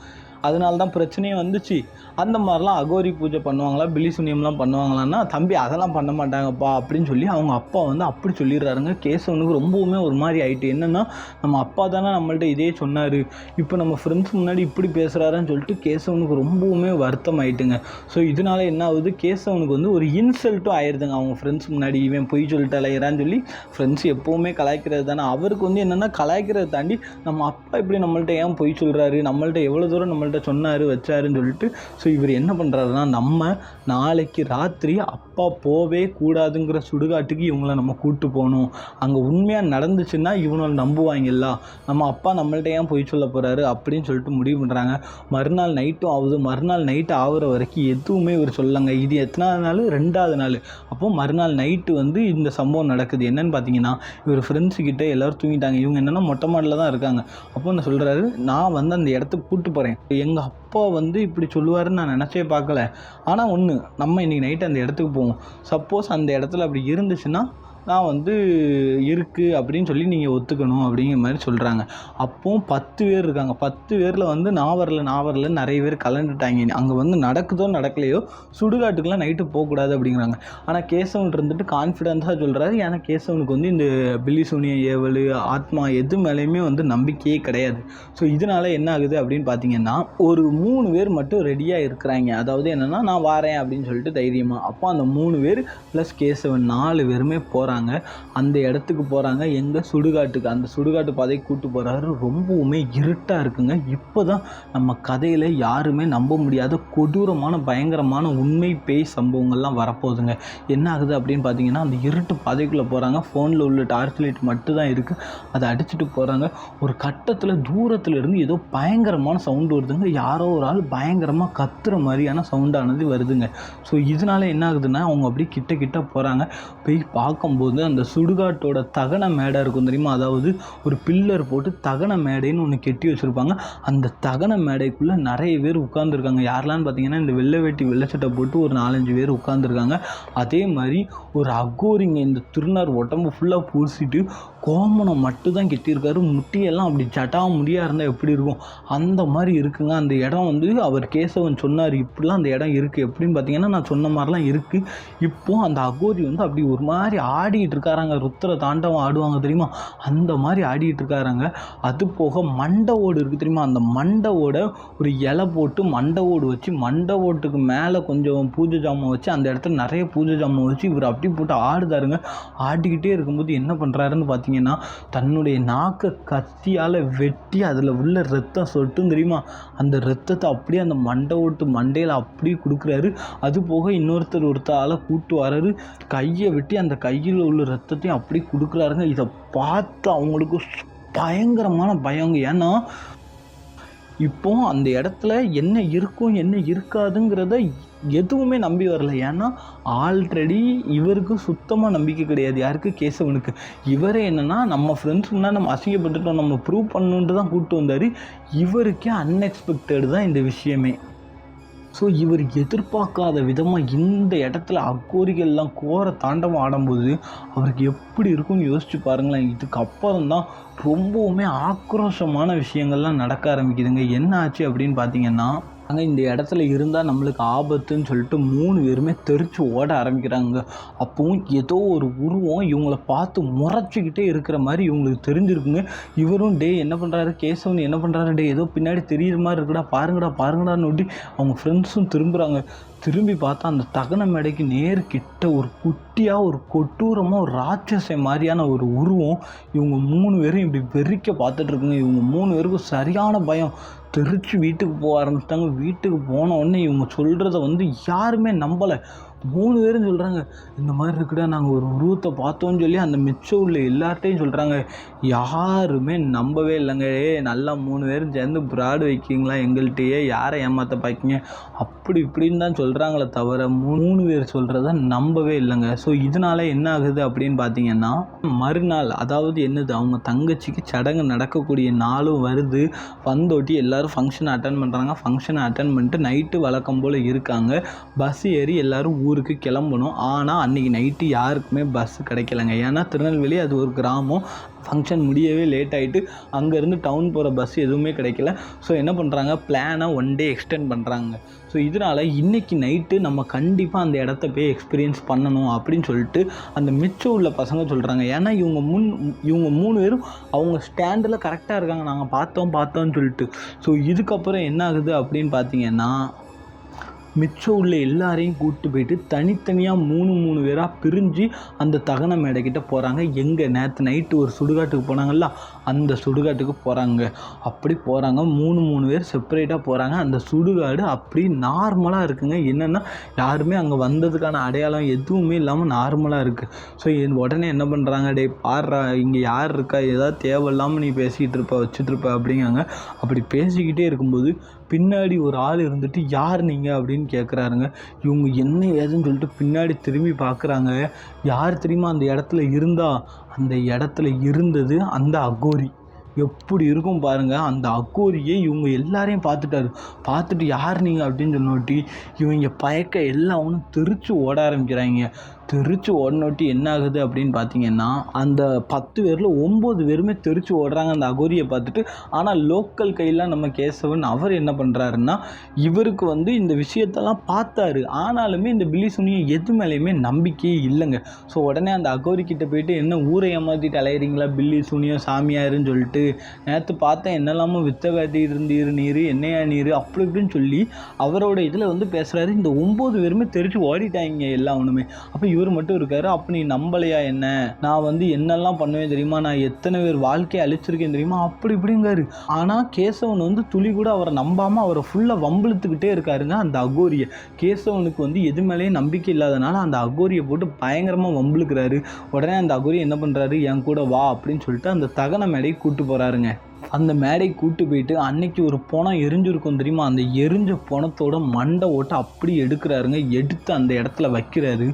அதனால தான் பிரச்சனையே வந்துச்சு, அந்த மாதிரிலாம் அகோரி பூஜை பண்ணுவாங்களா, பில்லி சுனியம்லாம் பண்ணுவாங்களான்னா தம்பி அதெல்லாம் பண்ண மாட்டாங்கப்பா அப்படின்னு சொல்லி அவங்க அப்பா வந்து அப்படி சொல்லிடுறாருங்க. கேசவனுக்கு ரொம்பவுமே ஒரு மாதிரி ஆகிட்டு, என்னென்னா நம்ம அப்பா தானே நம்மள்ட்ட இதே சொன்னார், இப்போ நம்ம ஃப்ரெண்ட்ஸ் முன்னாடி இப்படி பேசுகிறாருன்னு சொல்லிட்டு கேசவனுக்கு ரொம்பவுமே வருத்தம் ஆகிட்டுங்க. ஸோ இதனால என்ன ஆகுது, கேசவனுக்கு வந்து ஒரு இன்சல்ட்டும் ஆயிடுதுங்க. அவங்க ஃப்ரெண்ட்ஸ் முன்னாடி இவன் பொய் சொல்லிட்டு அலையிறான்னு சொல்லி ஃப்ரெண்ட்ஸ் எப்போவுமே கலாய்க்கிறது தானே, அவருக்கு வந்து என்னென்னா கலாய்க்கிறத தாண்டி நம்ம அப்பா இப்படி நம்மள்ட்ட ஏன் பொய் சொல்கிறாரு, நம்மள்ட்ட எவ்வளோ தூரம் நம்மள்ட்ட சொன்னார் வச்சாருன்னு சொல்லிட்டு ஸோ இவர் என்ன பண்ணுறாருன்னா நம்ம நாளைக்கு ராத்திரி அப்பா போவே கூடாதுங்கிற சுடுகாட்டுக்கு இவங்கள நம்ம கூப்பிட்டு போகணும், அங்கே உண்மையாக நடந்துச்சுன்னா இவனை நம்புவாங்கல்ல, நம்ம அப்பா நம்மள்ட்ட ஏன் பொய் சொல்ல போகிறாரு அப்படின்னு சொல்லிட்டு முடிவு பண்ணுறாங்க. மறுநாள் நைட்டும் ஆகுது. மறுநாள் நைட்டு ஆகிற வரைக்கும் எதுவுமே இவர் சொல்லலைங்க. இது எத்தனாவது நாள், 2வது நாள். அப்போது மறுநாள் நைட்டு வந்து இந்த சம்பவம் நடக்குது. என்னென்னு பார்த்தீங்கன்னா இவர் ஃப்ரெண்ட்ஸுக்கிட்ட எல்லோரும் தூங்கிட்டாங்க. இவங்க என்னென்னா மொட்டை மாடியில் தான் இருக்காங்க. அப்போ நான் சொல்கிறாரு நான் வந்து அந்த இடத்துக்கு கூப்பிட்டு போகிறேன், எங்கள் அப்பா வந்து இப்படி சொல்லுவாருன்னு நான் நினச்சே பார்க்கல, ஆனால் ஒன்று நம்ம இன்றைக்கி நைட்டு அந்த இடத்துக்கு போவோம், சப்போஸ் அந்த இடத்துல அப்படி இருந்துச்சுன்னா நான் வந்து இருக்குது அப்படின்னு சொல்லி நீங்கள் ஒத்துக்கணும் அப்படிங்கிற மாதிரி சொல்கிறாங்க. அப்போது 10 பேர் இருக்காங்க. 10 பேரில் வந்து நான் வரல நிறைய பேர் கலந்துட்டாங்க. அங்கே வந்து நடக்குதோ நடக்கலையோ சுடுகாட்டுக்கெலாம் நைட்டு போகக்கூடாது அப்படிங்கிறாங்க. ஆனால் கேசவன் இருந்துட்டு கான்ஃபிடென்ஸாக சொல்கிறாரு, ஏன்னா கேசவனுக்கு வந்து இந்த பில்லி சூனிய ஏவல் ஆத்மா எது மேலேயுமே வந்து நம்பிக்கையே கிடையாது. ஸோ இதனால் என்ன ஆகுது அப்படின்னு பார்த்தீங்கன்னா, ஒரு 3 பேர் மட்டும் ரெடியாக இருக்கிறாங்க. அதாவது என்னென்னா, நான் வாரேன் அப்படின்னு சொல்லிட்டு தைரியமாக. அப்போ அந்த 3 பேர் ப்ளஸ் கேசவன் 4 பேருமே போகிறாங்க. அந்த இடத்துக்கு போகிறாங்க, எங்கள் சுடுகாட்டுக்கு. அந்த சுடுகாட்டு பாதைக்கு கூப்பிட்டு போகிறாரு. ரொம்பவுமே இருட்டாக இருக்குங்க. இப்போ தான் நம்ம கதையில் யாருமே நம்ப முடியாத கொடூரமான பயங்கரமான உண்மை பேய் சம்பவங்கள்லாம் வரப்போகுதுங்க. என்ன ஆகுது அப்படின்னு பார்த்தீங்கன்னா, அந்த இருட்டு பாதைக்குள்ளே போகிறாங்க. ஃபோனில் உள்ள டார்ச் லைட் மட்டும் தான் இருக்குது. அதை அடிச்சுட்டு போகிறாங்க. ஒரு கட்டத்தில் தூரத்தில் இருந்து ஏதோ பயங்கரமான சவுண்டு வருதுங்க. யாரோ ஒரு ஆள் பயங்கரமாக கத்துற மாதிரியான சவுண்டானது வருதுங்க. ஸோ இதனால் என்ன ஆகுதுன்னா, அவங்க அப்படியே கிட்ட போகிறாங்க. போய் பார்க்கும்போது அந்த சுடுகாட்டோட தகன மேடை இருக்கும் தெரியுமா, அதாவது ஒரு பில்லர் போட்டு தகன மேடைன்னு ஒன்று கெட்டி வச்சுருப்பாங்க. அந்த தகன மேடைக்குள்ளே நிறைய பேர் உட்காந்துருக்காங்க. யாரெல்லாம்னு பார்த்தீங்கன்னா, இந்த வெள்ளை வேட்டி வெள்ளை சட்டை போட்டு ஒரு 4-5 பேர் உட்காந்துருக்காங்க. அதே மாதிரி ஒரு அகோரிங்க இந்த திருநார் உடம்பு ஃபுல்லாக பூசிட்டு கோமணம் மட்டும் தான் கெட்டியிருக்காரு. முட்டியெல்லாம் அப்படி ஜட்டா முடியாக இருந்தால் எப்படி இருக்கும் அந்த மாதிரி இருக்குங்க. அந்த இடம் வந்து அவர் கேசவன் சொன்னார், இப்படிலாம் அந்த இடம் இருக்குது எப்படின்னு பார்த்தீங்கன்னா, நான் சொன்ன மாதிரிலாம் இருக்குது. இப்போது அந்த அகோரி வந்து அப்படி ஒரு மாதிரி ஆடிட்டு இருக்காராங்க. ருத்ர தாண்டவம் ஆடுவாங்க தெரியுமா, அந்த மாதிரி ஆடிட்டு இருக்காராங்க. அது போக மண்டை ஓடு இருக்குது தெரியுமா, அந்த மண்டை ஓட ஒரு இலை போட்டு மண்டை ஓடு வச்சு, மண்டை ஓட்டுக்கு மேலே கொஞ்சம் பூஜை ஜாமான் வச்சு, அந்த இடத்துல நிறைய பூஜை ஜாமான் வச்சு இவர் அப்படி போட்டு ஆடுதாருங்க. ஆடிக்கிட்டே இருக்கும்போது என்ன பண்ணுறாருன்னு பார்த்தீங்கன்னா, தன்னுடைய நாக்கை கத்தியால் வெட்டி அதில் உள்ள ரத்தம் சொட்டும் தெரியுமா, அந்த ரத்தத்தை அப்படியே அந்த மண்டை ஓட்டு மண்டையில் அப்படியே கொடுக்குறாரு. அது போக ஒருத்தரால் கூட்டு வராரு, கையை வெட்டி அந்த கையில் உள்ள ரத்தத்தையும் அப்படி கொடுக்குறாருங்க. இதை பார்த்து அவங்களுக்கு பயங்கரமான பயங்க. ஏன்னா இப்போ அந்த இடத்துல என்ன இருக்கும் என்ன இருக்காதுங்கிறத எதுவுமே நம்பி வரல. ஏன்னா ஆல்ரெடி இவருக்கு சுத்தமாக நம்பிக்கை கிடையாது. யாருக்கு? கேசவனுக்கு. இவரே என்னென்னா, நம்ம ஃப்ரெண்ட்ஸுன்னா நம்ம அசிங்கப்பட்டுட்டோம், நம்ம ப்ரூவ் பண்ணணுன்ட்டு தான் கூப்பிட்டு வந்தார். இவருக்கே அன்எக்ஸ்பெக்டட் தான் இந்த விஷயமே. ஸோ இவர் எதிர்பார்க்காத விதமாக இந்த இடத்துல அக்கோரிகள்லாம் கோர தாண்டவம் ஆடும்போது அவருக்கு எப்படி இருக்கும்னு யோசிச்சு பாருங்களேன். இதுக்கப்புறம் தான் ரொம்பவுமே ஆக்ரோஷமான விஷயங்கள்லாம் நடக்க ஆரம்பிக்குதுங்க. என்ன ஆச்சு அப்படின்னு பார்த்தீங்கன்னா, அங்கே இந்த இடத்துல இருந்தால் நம்மளுக்கு ஆபத்துன்னு சொல்லிட்டு 3 பேருமே தெரிச்சு ஓட ஆரம்பிக்கிறாங்க. அப்போவும் ஏதோ ஒரு உருவம் இவங்கள பார்த்து முறைச்சிக்கிட்டே இருக்கிற மாதிரி இவங்களுக்கு தெரிஞ்சிருக்குங்க. இவரும் என்ன பண்ணுறாரு, கேசவன் என்ன பண்ணுறாரு, ஏதோ பின்னாடி தெரியுற மாதிரி இருக்குடா, பாருங்கடான்னு ஒட்டி அவங்க ஃப்ரெண்ட்ஸும் திரும்புகிறாங்க. திரும்பி பார்த்தா அந்த தகன மேடைக்கு நேர்கிட்ட ஒரு குட்டியாக ஒரு கொட்டூரமாக ஒரு ராட்சசை மாதிரியான ஒரு உருவம் இவங்க 3 பேரும் இப்படி வெறிக்க பார்த்துட்ருக்குங்க. இவங்க 3 பேருக்கும் சரியான பயம். தெரிச்சு வீட்டுக்கு போக ஆரம்பிச்சிட்டாங்க. வீட்டுக்கு போன உடனே இவங்க சொல்கிறத வந்து யாருமே நம்பலை. 3 பேரும் சொல்கிறாங்க, இந்த மாதிரி இருக்குடா, நாங்கள் ஒரு உருவத்தை பார்த்தோன்னு சொல்லி அந்த மிச்சம் உள்ள எல்லார்ட்டையும் சொல்கிறாங்க. யாருமே நம்பவே இல்லைங்க. நல்லா 3 பேரும் சேர்ந்து பிராடு வைக்கிங்களா எங்கள்கிட்டயே, யாரை ஏமாற்ற பார்க்கிங்க அப்படி இப்படின்னு தான் சொல்கிறாங்களே தவிர 3 பேர் சொல்கிறத நம்பவே இல்லைங்க. ஸோ இதனால் என்ன ஆகுது அப்படின்னு பார்த்தீங்கன்னா, மறுநாள் அதாவது என்னது, அவங்க தங்கச்சிக்கு சடங்கு நடக்கக்கூடிய நாளும் வருது. வந்தோட்டி எல்லோரும் ஃபங்க்ஷனை அட்டன் பண்ணுறாங்க. ஃபங்க்ஷனை அட்டன் பண்ணிட்டு நைட்டு வழக்கம் போல் இருக்காங்க. பஸ் ஏறி எல்லோரும் ஊருக்கு கிளம்பணும். ஆனால் அன்றைக்கி நைட்டு யாருக்குமே பஸ்ஸு கிடைக்கலங்க. ஏன்னா திருநெல்வேலி அது ஒரு கிராமம். ஃபங்க்ஷன் முடியவே லேட் ஆகிட்டு அங்கேருந்து டவுன் போகிற பஸ் எதுவுமே கிடைக்கல. ஸோ என்ன பண்ணுறாங்க, பிளானை 1 டே எக்ஸ்டெண்ட் பண்ணுறாங்க. ஸோ இதனால் இன்றைக்கி நைட்டு நம்ம கண்டிப்பாக அந்த இடத்த போய் எக்ஸ்பீரியன்ஸ் பண்ணணும் அப்படின்னு சொல்லிட்டு அந்த மிச்சம் உள்ள பசங்க சொல்கிறாங்க. ஏன்னா இவங்க 3 பேரும் அவங்க ஸ்டாண்டில் கரெக்டாக இருக்காங்க, நாங்கள் பார்த்தோம்னு சொல்லிட்டு. ஸோ இதுக்கப்புறம் என்ன ஆகுது அப்படின்னு பார்த்தீங்கன்னா, மிச்சம் உள்ள எல்லாரையும் கூப்பிட்டு போயிட்டு தனித்தனியாக 3 பேராக பிரிஞ்சு அந்த தகன மேடைக்கிட்ட போகிறாங்க. எங்கே நேற்று நைட்டு ஒரு சுடுகாட்டுக்கு போனாங்கல்ல, அந்த சுடுகாட்டுக்கு போகிறாங்க. அப்படி போகிறாங்க, 3 பேர் செப்பரேட்டாக போகிறாங்க. அந்த சுடுகாடு அப்படி நார்மலாக இருக்குங்க. என்னென்னா யாருமே அங்கே வந்ததுக்கான அடையாளம் எதுவுமே இல்லாமல் நார்மலாக இருக்குது. ஸோ உடனே என்ன பண்ணுறாங்க, பாடுறா இங்கே யார் இருக்கா, ஏதாவது தேவையில்லாமல் நீ பேசிக்கிட்டு இருப்ப வச்சுட்ருப்ப அப்படிங்காங்க. அப்படி பேசிக்கிட்டே இருக்கும்போது பின்னாடி ஒரு ஆள் இருந்துட்டு, யார் நீங்கள் அப்படின்னு கேட்குறாருங்க. இவங்க என்ன ஏதுன்னு சொல்லிட்டு பின்னாடி திரும்பி பார்க்குறாங்க. யார் தெரியுமா அந்த இடத்துல இருந்தா, அந்த இடத்துல இருந்தது அந்த அகோரி. எப்படி இருக்கும் பாருங்கள். அந்த அகோரியை இவங்க எல்லாரையும் பார்த்துட்டு யார் நீங்கள் அப்படின்னு சொன்னோட்டி இவங்க பயக்க எல்லாரும் தெரிச்சு ஓட ஆரம்பிக்கிறாங்க. தெரிச்சு ஓடினோட்டி என்ன ஆகுது அப்படின்னு பார்த்தீங்கன்னா, அந்த 10 பேரில் 9 பேருமே தெரிச்சு ஓடுறாங்க அந்த அகோரியை பார்த்துட்டு. ஆனால் லோக்கல் கையில் நம்ம கேசவன் அவர் என்ன பண்ணுறாருன்னா, இவருக்கு வந்து இந்த விஷயத்தெல்லாம் பார்த்தாரு. ஆனாலுமே இந்த பில்லி சூனியம் எது மேலேயுமே நம்பிக்கையே இல்லைங்க. ஸோ உடனே அந்த அகோரி கிட்ட போயிட்டு, என்ன ஊரை ஏமாற்றிட்டு அலையிறீங்களா பில்லி சூனியம் சாமியாருன்னு சொல்லிட்டு, நேற்று பார்த்தேன் என்னெல்லாமோ வித்த காட்டிட்டு இருந்தீர் நீர், என்னையா நீர் அப்படி இப்படின்னு சொல்லி அவரோட இதில் வந்து பேசுகிறாரு. இந்த 9 பேருமே தெரிச்சு ஓடிட்டாங்க எல்லாம் ஒன்றுமே. அப்போ இவர் மட்டும் இருக்காரு. அப்போ நீ நம்பலையா என்ன, நான் வந்து என்னெல்லாம் பண்ணுவேன் தெரியுமா, நான் எத்தனை பேர் வாழ்க்கையை அழிச்சிருக்கேன் தெரியுமா அப்படி இப்படிங்காரு. ஆனால் கேசவன் வந்து துளி கூட அவரை நம்பாமல் அவரை ஃபுல்லாக வம்பிழுத்துக்கிட்டே இருக்காருங்க அந்த அகோரியை. கேசவனுக்கு வந்து எது மேலேயும் நம்பிக்கை இல்லாதனால அந்த அகோரியை போட்டு பயங்கரமாக வம்பிழுக்கிறாரு. உடனே அந்த அகோரி என்ன பண்ணுறாரு, என் கூட வா அப்படின்னு சொல்லிட்டு அந்த தகன மேடையை கூட்டு போகிறாருங்க. அந்த மேடை கூட்டு போயிட்டு அன்னைக்கு ஒரு பணம் எரிஞ்சிருக்கும் தெரியுமா, அந்த எரிஞ்ச பணத்தோட மண்டை ஓட்டை அப்படி எடுக்கிறாருங்க. எடுத்து அந்த இடத்துல வைக்கிறாரு.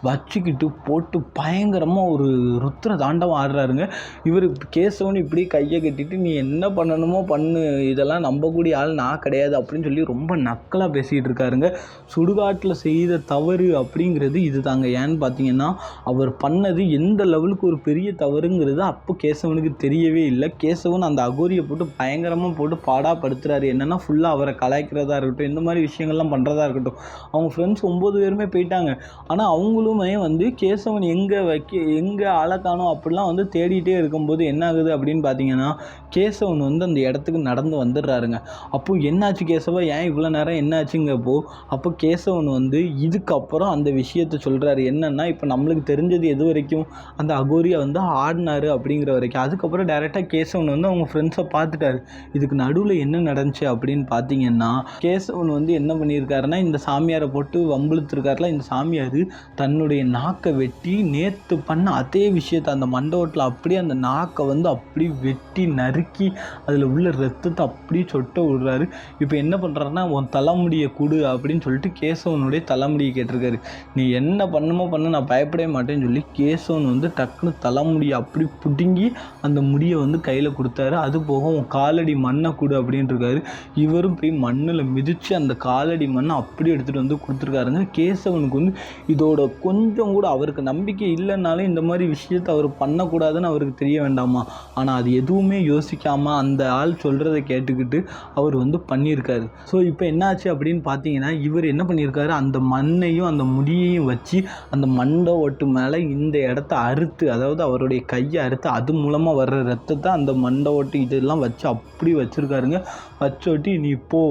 வச்சுக்கிட்டு போட்டு பயங்கரமாக ஒரு ருத்ர தாண்டவம் ஆடுறாருங்க. இவர் கேசவன் இப்படி கையை கட்டிட்டு, நீ என்ன பண்ணணுமோ பண்ணு, இதெல்லாம் நம்பக்கூடிய ஆள் நான் கிடையாது அப்படின்னு சொல்லி ரொம்ப நக்கலாக பேசிகிட்டு இருக்காருங்க. சுடுகாட்டில் செய்த தவறு அப்படிங்கிறது இது தாங்க. ஏன்னு பார்த்தீங்கன்னா, அவர் பண்ணது எந்த லெவலுக்கு ஒரு பெரிய தவறுங்கிறது அப்போ கேசவனுக்கு தெரியவே இல்லை. கேசவன் அந்த அகோரியை போட்டு பயங்கரமாக போட்டு பாடாப்படுத்துறாரு. என்னென்னா ஃபுல்லாக அவரை கலாய்க்கிறதா இருக்கட்டும், இந்த மாதிரி விஷயங்கள்லாம் பண்ணுறதா இருக்கட்டும். அவங்க ஃப்ரெண்ட்ஸ் 9 பேருமே போயிட்டாங்க. ஆனால் அவங்களுமே வந்து கேசவன் எங்கே ஆளக்கானோ அப்படிலாம் வந்து தேடிட்டே இருக்கும்போது என்ன ஆகுது அப்படின்னு பார்த்தீங்கன்னா, கேசவன் வந்து அந்த இடத்துக்கு நடந்து வந்துடுறாருங்க. அப்போ என்னாச்சு கேசவா, ஏன் இவ்வளோ நேரம் என்னாச்சுங்கப்போ, அப்போ கேசவன் வந்து இதுக்கப்புறம் அந்த விஷயத்தை சொல்கிறாரு. என்னென்னா, இப்போ நம்மளுக்கு தெரிஞ்சது எது வரைக்கும், அந்த அகோரியை வந்து ஆடினாரு அப்படிங்கிற வரைக்கும். அதுக்கப்புறம் டைரெக்டாக கேசவன் வந்து அவங்க ஃப்ரெண்ட்ஸை பார்த்துட்டாரு. இதுக்கு நடுவில் என்ன நடந்துச்சு அப்படின்னு பார்த்தீங்கன்னா, கேசவன் வந்து என்ன பண்ணியிருக்காருன்னா, இந்த சாமியாரை போட்டு வம்பிழுத்துருக்காருல, இந்த சாமியார் தன்னுடைய நாக்கை வெட்டி நேற்று பண்ண அதே விஷயத்தை அந்த மண்டபத்தில் அப்படியே அந்த நாக்கை வந்து அப்படி வெட்டி நறுக்கி அதில் உள்ள ரத்தத்தை அப்படியே சொட்ட விடுறாரு. இப்போ என்ன பண்ணுறாருன்னா, உன் தலைமுடியை கொடு அப்படின்னு சொல்லிட்டு கேசவனுடைய தலைமுடியை கேட்டிருக்காரு. நீ என்ன பண்ணுமோ பண்ண, நான் பயப்படவே மாட்டேன்னு சொல்லி கேசவன் வந்து டக்குன்னு தலைமுடியை அப்படி பிடுங்கி அந்த முடியை வந்து கையில் கொடுத்தாரு. அது போக உன் காலடி மண்ணை கொடு அப்படின்ட்டு இருக்காரு. இவரும் போய் மண்ணில் மிதித்து அந்த காலடி மண்ணை அப்படி எடுத்துகிட்டு வந்து கொடுத்துருக்காருங்க. கேசவனுக்கு வந்து இதோட கொஞ்சம் கூட அவருக்கு நம்பிக்கை இல்லைன்னாலும் இந்த மாதிரி விஷயத்தை அவர் பண்ணக்கூடாதுன்னு அவருக்கு தெரிய வேண்டாமா? ஆனால் அது எதுவுமே யோசிக்காமல் அந்த ஆள் சொல்கிறத கேட்டுக்கிட்டு அவர் வந்து பண்ணியிருக்காரு. ஸோ இப்போ என்னாச்சு அப்படின்னு பார்த்தீங்கன்னா, இவர் என்ன பண்ணியிருக்காரு, அந்த மண்ணையும் அந்த முடியையும் வச்சு அந்த மண்டை ஓட்டு மேலே இந்த இடத்த அறுத்து, அதாவது அவருடைய கையை அறுத்து அது மூலமாக வர்ற ரத்தத்தை அந்த மண்டை ஓட்டு இதெல்லாம் வச்சு அப்படி வச்சுருக்காருங்க. வச்சோட்டி நீ போ,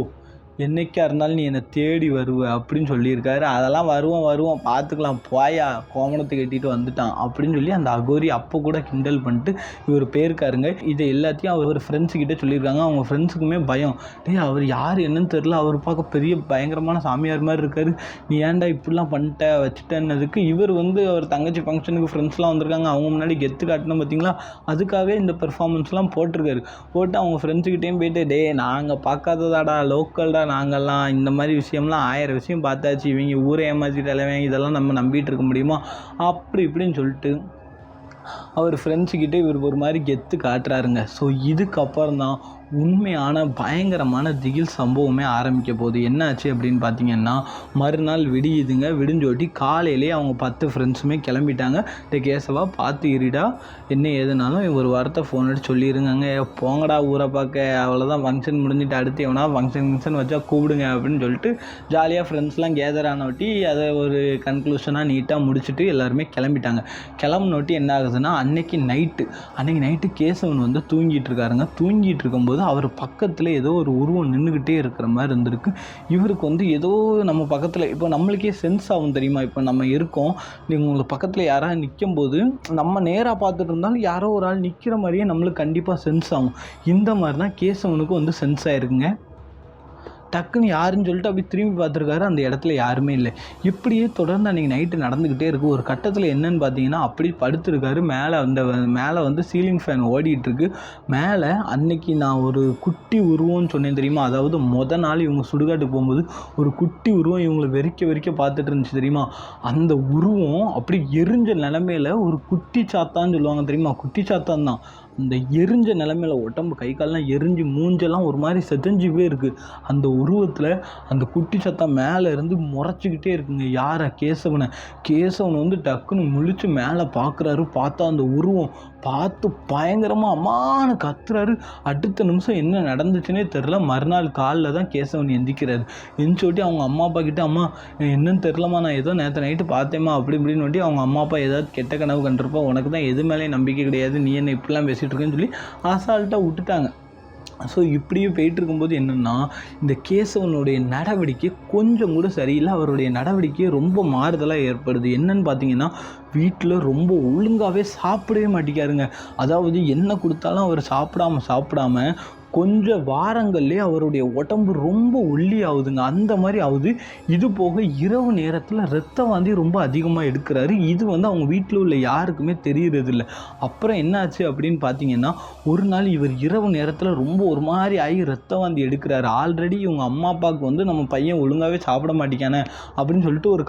என்னைக்கா இருந்தாலும் நீ என்னை தேடி வருவ அப்படின்னு சொல்லியிருக்காரு. அதெல்லாம் வருவோம் பார்த்துக்கலாம், போயா கோமணத்தை கட்டிட்டு வந்துட்டான் அப்படின்னு சொல்லி அந்த அகோரி அப்போ கூட கிண்டல் பண்ணிட்டு இவர் போயிருக்காருங்க. இதை எல்லாத்தையும் அவர் ஃப்ரெண்ட்ஸுக்கிட்டே சொல்லியிருக்காங்க. அவங்க ஃப்ரெண்ட்ஸுக்குமே பயம், அவர் யார் என்னன்னு தெரில, அவர் பார்க்க பெரிய பயங்கரமான சாமியார் மாதிரி இருக்காரு, நீ ஏன்டா இப்படிலாம் பண்ணிட்ட வச்சுட்டேன்னதுக்கு இவர் வந்து அவர் தங்கச்சி ஃபங்க்ஷனுக்கு ஃப்ரெண்ட்ஸ்லாம் வந்திருக்காங்க, அவங்க முன்னாடி கெத்து காட்டணும் பார்த்தீங்களா, அதுக்காகவே இந்த பெர்ஃபார்மன்ஸ்லாம் போட்டிருக்காரு. போட்டு அவங்க ஃப்ரெண்ட்ஸுக்கிட்டேயும் போயிட்டு, நாங்கள் பார்க்காததாடா லோக்கல்டா, நாங்கள்லாம் இந்த மாதிரி விஷயம்லாம் 1000 விஷயம் பார்த்தாச்சு, இவங்க ஊரை ஏமாற்றிட்டு தலைவன், இதெல்லாம் நம்ம நம்பிட்டு இருக்க முடியுமா அப்படி இப்படின்னு சொல்லிட்டு அவர் ஃப்ரெண்ட்ஸுக்கிட்டே இவர் ஒரு மாதிரி கெத்து காட்டுறாருங்க. ஸோ இதுக்கப்புறம் தான் உண்மையான பயங்கரமான திகில் சம்பவமே ஆரம்பிக்க போகுது. என்னாச்சு அப்படின்னு பார்த்தீங்கன்னா, மறுநாள் விடியுதுங்க. விடிஞ்சோட்டி காலையிலேயே அவங்க 10 ஃப்ரெண்ட்ஸுமே கிளம்பிட்டாங்க. கேசவா பார்த்து இருடா, என்ன ஏதுனாலும் ஒரு வாரத்தை ஃபோன் அடிச்சு சொல்லிடுங்க, போங்கடா ஊரை பார்க்க, அவ்வளோதான் ஃபங்க்ஷன் முடிஞ்சிட்டு அடுத்து எவனா ஃபங்க்ஷன் வச்சா கூப்பிடுங்க அப்படின்னு சொல்லிட்டு ஜாலியாக ஃப்ரெண்ட்ஸ்லாம் கேதர் ஆனோட்டி அதை ஒரு கன்க்ளூஷனாக நீட்டாக முடிச்சுட்டு எல்லாருமே கிளம்பிட்டாங்க. கிளம்புனோட்டி என்ன ஆகுதுன்னா, அன்னைக்கு நைட்டு கேசவன் வந்து தூங்கிட்டு இருக்காருங்க. தூங்கிட்டு இருக்கும்போது அவர் பக்கத்தில் ஏதோ ஒரு உருவம் நின்றுக்கிட்டே இருக்கிற மாதிரி இருந்திருக்கு. இவருக்கு வந்து ஏதோ நம்ம பக்கத்தில், இப்போ நம்மளுக்கே சென்ஸ் ஆகும் தெரியுமா, இப்போ நம்ம இருக்கோம், நீங்கள் உங்களுக்கு பக்கத்தில் யாராவது நிற்கும் போது நம்ம நேராக பார்த்துட்டு இருந்தாலும் யாரோ ஒரு ஆள் நிற்கிற மாதிரியே நம்மளுக்கு கண்டிப்பாக சென்ஸ் ஆகும். இந்த மாதிரி தான் கேசவனுக்கு வந்து சென்ஸ் ஆயிருக்குங்க. டக்குன்னு யாருன்னு சொல்லிட்டு அப்படி திரும்பி பார்த்துருக்காரு, அந்த இடத்துல யாருமே இல்லை. இப்படியே தொடர்ந்து அன்றைக்கி நைட்டு நடந்துக்கிட்டே இருக்குது. ஒரு கட்டத்தில் என்னன்னு பார்த்தீங்கன்னா, அப்படி படுத்துருக்காரு. மேலே வந்து சீலிங் ஃபேன் ஓடிட்டுருக்கு. மேலே அன்னைக்கு நான் ஒரு குட்டி உருவம்னு சொன்னேன் தெரியுமா, அதாவது நாள் இவங்க சுடுகாட்டுக்கு போகும்போது ஒரு குட்டி உருவம் இவங்களை வெறிக்க பார்த்துட்டு இருந்துச்சு தெரியுமா, அந்த உருவம் அப்படி எரிஞ்ச நிலமையில ஒரு குட்டி சாத்தான்னு சொல்லுவாங்க தெரியுமா, குட்டி சாத்தான் தான் அந்த எரிஞ்ச நிலைமையில உடம்பு கை கால்லாம் எரிஞ்சு மூஞ்செல்லாம் ஒரு மாதிரி செதஞ்சுவே இருக்குது. அந்த உருவத்தில் அந்த குட்டி சத்தம் மேலே இருந்து முறைச்சிக்கிட்டே இருக்குங்க. யாரை? கேசவனை. கேசவன் வந்து டக்குன்னு முழிச்சு மேலே பார்க்குறாரு. பார்த்தா அந்த உருவம் பார்த்து பயங்கரமாக அம்மானு கத்துறாரு. அடுத்த நிமிஷம் என்ன நடந்துச்சுன்னே தெரில. மறுநாள் காலில் தான் கேசவன் எந்திக்கிறாரு. எந்திரிச்சோட்டி அவங்க அம்மா அப்பா கிட்ட, அம்மா என்னன்னு தெரிலம்மா, நான் ஏதோ நேற்று நைட்டு பார்த்தேம்மா அப்படி இப்படின்னு ஒட்டி அவங்க அம்மா அப்பா ஏதாவது கெட்ட கனவு கண்டிருப்பா, உனக்கு தான் எது மேலேயும் நம்பிக்கை கிடையாது, நீ என்ன இப்படிலாம் பேசிகிட்டு இருக்கேன்னு சொல்லி அசால்ட்டாக விட்டுட்டாங்க. ஸோ இப்படியே போயிட்டு இருக்கும்போது என்னென்னா, இந்த கேசவனுடைய நடவடிக்கை கொஞ்சம் கூட சரியில்லை. அவருடைய நடவடிக்கை ரொம்ப மாறுதலாக ஏற்படுது. என்னன்னு பார்த்தீங்கன்னா, வீட்டில் ரொம்ப ஒழுங்காகவே சாப்பிடவே மாட்டேங்காருங்க. அதாவது என்ன கொடுத்தாலும் அவர் சாப்பிடாம கொஞ்சம் வாரங்கள்லேயே அவருடைய உடம்பு ரொம்ப ஒல்லி ஆகுதுங்க. அந்த மாதிரி ஆகுது. இது போக இரவு நேரத்தில் ரத்த வாந்தி ரொம்ப அதிகமாக எடுக்கிறாரு. இது வந்து அவங்க வீட்டில் உள்ள யாருக்குமே தெரியறதில்ல. அப்புறம் என்னாச்சு அப்படின்னு பார்த்தீங்கன்னா, ஒரு நாள் இவர் இரவு நேரத்தில் ரொம்ப ஒரு மாதிரி ஆகி ரத்த வாந்தி எடுக்கிறாரு. ஆல்ரெடி இவங்க அம்மா அப்பாவுக்கு வந்து நம்ம பையன் ஒழுங்காகவே சாப்பிட மாட்டேங்கானே அப்படின்னு சொல்லிட்டு ஒரு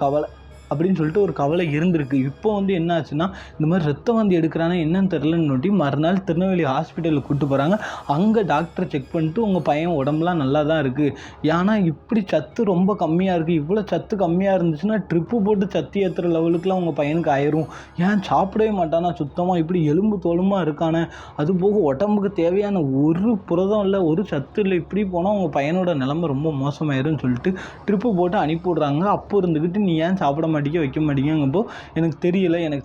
கவலை இருந்திருக்கு. இப்போ வந்து என்ன ஆச்சுன்னா, இந்த மாதிரி ரத்த வாந்தி எடுக்கிறானே என்னன்னு தெரிலன்னு மறுநாள் திருநெல்வேலி ஹாஸ்பிட்டலுக்கு கூப்பிட்டு போகிறாங்க. அங்கே டாக்டரை செக் பண்ணிட்டு, உங்கள் பையன் உடம்புலாம் நல்லா தான் இருக்குது, ஏன்னா இப்படி சத்து ரொம்ப கம்மியாக இருக்குது, இவ்வளோ சத்து கம்மியாக இருந்துச்சுன்னா ட்ரிப்பு போட்டு சத்து ஏற்றுற லெவலுக்குலாம் உங்கள் பையனுக்கு ஆயிரும், ஏன் சாப்பிடவே மாட்டானா சுத்தமாக, இப்படி எலும்பு தோலுமாக இருக்கானே, அது போக உடம்புக்கு தேவையான ஒரு புரதம் இல்லை, ஒரு சத்து இல்லை, இப்படி போனால் உங்கள் பையனோட நிலைமை ரொம்ப மோசமாயிரும்னு சொல்லிட்டு ட்ரிப்பு போட்டு அனுப்பிவிட்றாங்க. அப்போ இருந்துக்கிட்டு நீ ஏன் சாப்பிட வைக்க மாட்டீங்கப்போ எனக்கு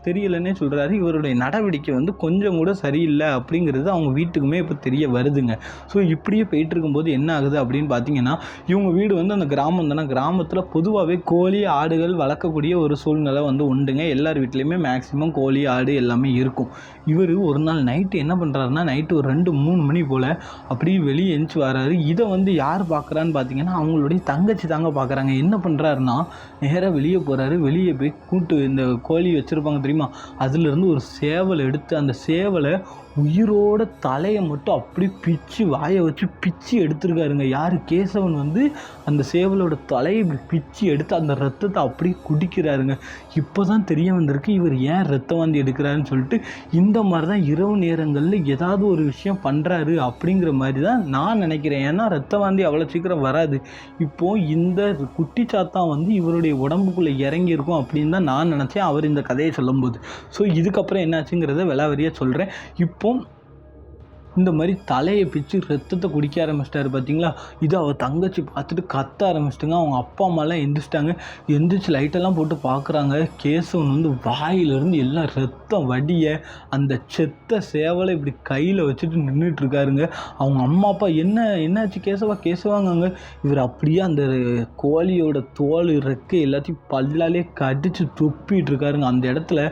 தெரியலன்னே சொல்கிறாரு. இவருடைய நடவடிக்கை வந்து கொஞ்சம் கூட சரியில்லை அப்படிங்கிறது அவங்க வீட்டுக்குமே இப்போ தெரிய வருதுங்க. ஸோ இப்படியே போயிட்டு இருக்கும்போது என்ன ஆகுது அப்படின்னு பார்த்தீங்கன்னா, இவங்க வீடு வந்து அந்த கிராமம் தானே, கிராமத்தில் பொதுவாகவே கோழி ஆடுகள் வளர்க்கக்கூடிய ஒரு சூழ்நிலை வந்து உண்டுங்க. எல்லார் வீட்லேயுமே மேக்ஸிமம் கோழி ஆடு எல்லாமே இருக்கும். இவர் ஒரு நாள் நைட்டு என்ன பண்ணுறாருன்னா, நைட்டு ஒரு 2-3 மணி போல் அப்படியே வெளியே எழுந்துச்சு வர்றாரு. இதை வந்து யார் பார்க்குறான்னு பார்த்தீங்கன்னா, அவங்களுடைய தங்கச்சி தாங்க பார்க்குறாங்க. என்ன பண்ணுறாருன்னா, நேராக வெளியே போகிறாரு. வெளியே போய் இந்த கோழி வச்சுருப்பாங்க தெரியுமா, அதுலேருந்து ஒரு சேவலை எடுத்து அந்த சேவலை உயிரோட தலையை மட்டும் அப்படி பிச்சு வாயை வச்சு பிச்சு எடுத்துருக்காருங்க. யார்? கேசவன் வந்து அந்த சேவலோட தலையை இப்படி பிச்சு எடுத்து அந்த ரத்தத்தை அப்படி குடிக்கிறாருங்க. இப்போ தான் தெரிய வந்திருக்கு இவர் ஏன் ரத்த வாந்தி எடுக்கிறாருன்னு சொல்லிட்டு. இந்த மாதிரி தான் இரவு நேரங்களில் ஏதாவது ஒரு விஷயம் பண்ணுறாரு அப்படிங்கிற மாதிரி தான் நான் நினைக்கிறேன். ஏன்னா ரத்த வாந்தி அவ்வளோ சீக்கிரம் வராது. இப்போது இந்த குட்டி சாத்தான் வந்து இவருடைய உடம்புக்குள்ளே இறங்கியிருக்கும் அப்படின்னு தான் நான் நினச்சேன் அவர் இந்த கதையை சொல்லும்போது. ஸோ இதுக்கப்புறம் என்னாச்சுங்கிறத விலாவரியாக சொல்கிறேன். இப்போ இந்த மாதிரி தலையை பிச்சு ரத்தத்தை குடிக்க ஆரம்பிச்சிட்டாரு பார்த்தீங்களா. இது அவர் தங்கச்சி பார்த்துட்டு கத்த ஆரம்பிச்சிட்டுங்க. அவங்க அப்பா அம்மாலாம் எந்திரிச்சிட்டாங்க. எந்திரிச்சு லைட்டெல்லாம் போட்டு பார்க்குறாங்க. கேசவன் வந்து வாயிலிருந்து எல்லாம் ரத்தம் வடிய அந்த செத்த சேவலை இப்படி கையில் வச்சுட்டு நின்றுட்டுருக்காருங்க. அவங்க அம்மா அப்பா என்னாச்சு கேசவாங்க. இவர் அப்படியே அந்த கோழியோட தோல் ரெக்கை எல்லாத்தையும் பல்லாலே கடிச்சு துப்பிட்டு இருக்காருங்க. அந்த இடத்துல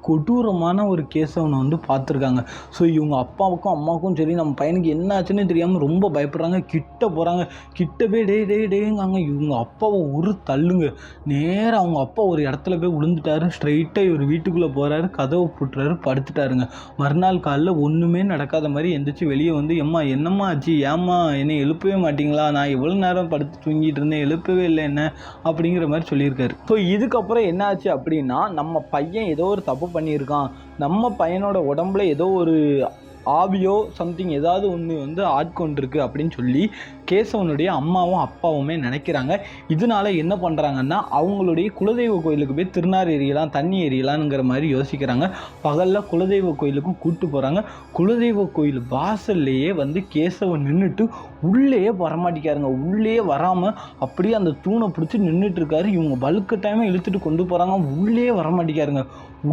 கொடூரமான ஒரு கேசவனை வந்து பார்த்துருக்காங்க. ஸோ இவங்க அப்பாவுக்கும் அம்மாவுக்கும் சரி, நம்ம பையனுக்கு என்ன ஆச்சுன்னு தெரியாமல் ரொம்ப பயப்படுறாங்க. கிட்ட போகிறாங்க. கிட்ட போய் டேங்காங்க. இவங்க அப்பாவை ஒரு தள்ளுங்க. நேராக அவங்க அப்பா ஒரு இடத்துல போய் விழுந்துட்டாரு. ஸ்ட்ரைட்டாக இவர் வீட்டுக்குள்ளே போகிறாரு, கதவை போட்டுறாரு, படுத்துட்டாருங்க. மறுநாள் காலையில் ஒன்றுமே நடக்காத மாதிரி எந்திரிச்சு வெளியே வந்து, என்னம்மா ஆச்சு, ஏம்மா என்னை எழுப்பவே மாட்டிங்களா, நான் எவ்வளோ நேரம் படுத்து தூங்கிட்டு இருந்தேன், எழுப்பவே இல்லை என்ன அப்படிங்கிற மாதிரி சொல்லியிருக்காரு. ஸோ இதுக்கப்புறம் என்ன ஆச்சு அப்படின்னா, நம்ம பையன் ஏதோ ஒரு தப்பு பண்ணியிருக்கான், நம்ம பையனோட உடம்புல ஏதோ ஒரு ஆவியோ சம்திங் ஏதாவது ஒன்று வந்து ஆட்கொண்டிருக்கு அப்படின்னு சொல்லி கேசவனுடைய அம்மாவும் அப்பாவுமே நினைக்கிறாங்க. இதனால என்ன பண்ணுறாங்கன்னா, அவங்களுடைய குலதெய்வ கோயிலுக்கு போய் திருநார் எரியலாம், தண்ணி எரியலாம்ங்கிற மாதிரி யோசிக்கிறாங்க. பகலில் குலதெய்வ கோயிலுக்கும் கூப்பிட்டு போகிறாங்க. குலதெய்வ கோயில் வாசல்லையே வந்து கேசவன் நின்றுட்டு உள்ளேயே வரமாட்டிக்காருங்க. உள்ளே வராமல் அப்படியே அந்த தூணை பிடிச்சி நின்றுட்டு இருக்காரு. இவங்க பல்க்கு டைமை இழுத்துட்டு கொண்டு போகிறாங்க. உள்ளே வரமாட்டிக்காருங்க.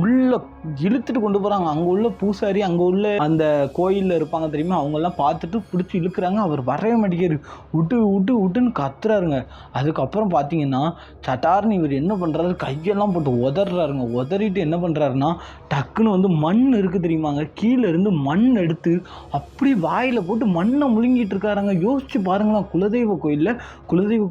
உள்ளே இழுத்துட்டு கொண்டு போகிறாங்க. அங்கே உள்ள பூசாரி, அங்கே உள்ள அந்த கோயிலில் இருப்பாங்க தெரியுமா, அவங்கெல்லாம் பார்த்துட்டு பிடிச்சி இழுக்கிறாங்க. அவர் வரவே மாட்டேங்காரு. விட்டுன்னு கத்துறாருங்க. அதுக்கப்புறம் பார்த்தீங்கன்னா, சட்டார்னு இவர் என்ன பண்ணுறாரு, கையெல்லாம் போட்டு உதறாருங்க. உதறிட்டு என்ன பண்ணுறாருன்னா, டக்குன்னு வந்து மண் இருக்குது தெரியுமாங்க, கீழே இருந்து மண் எடுத்து அப்படி வாயில் போட்டு மண்ணை முழுங்கிட்டு இருக்காருங்க. யோசிச்சு பாருங்களேன். குலதெய்வ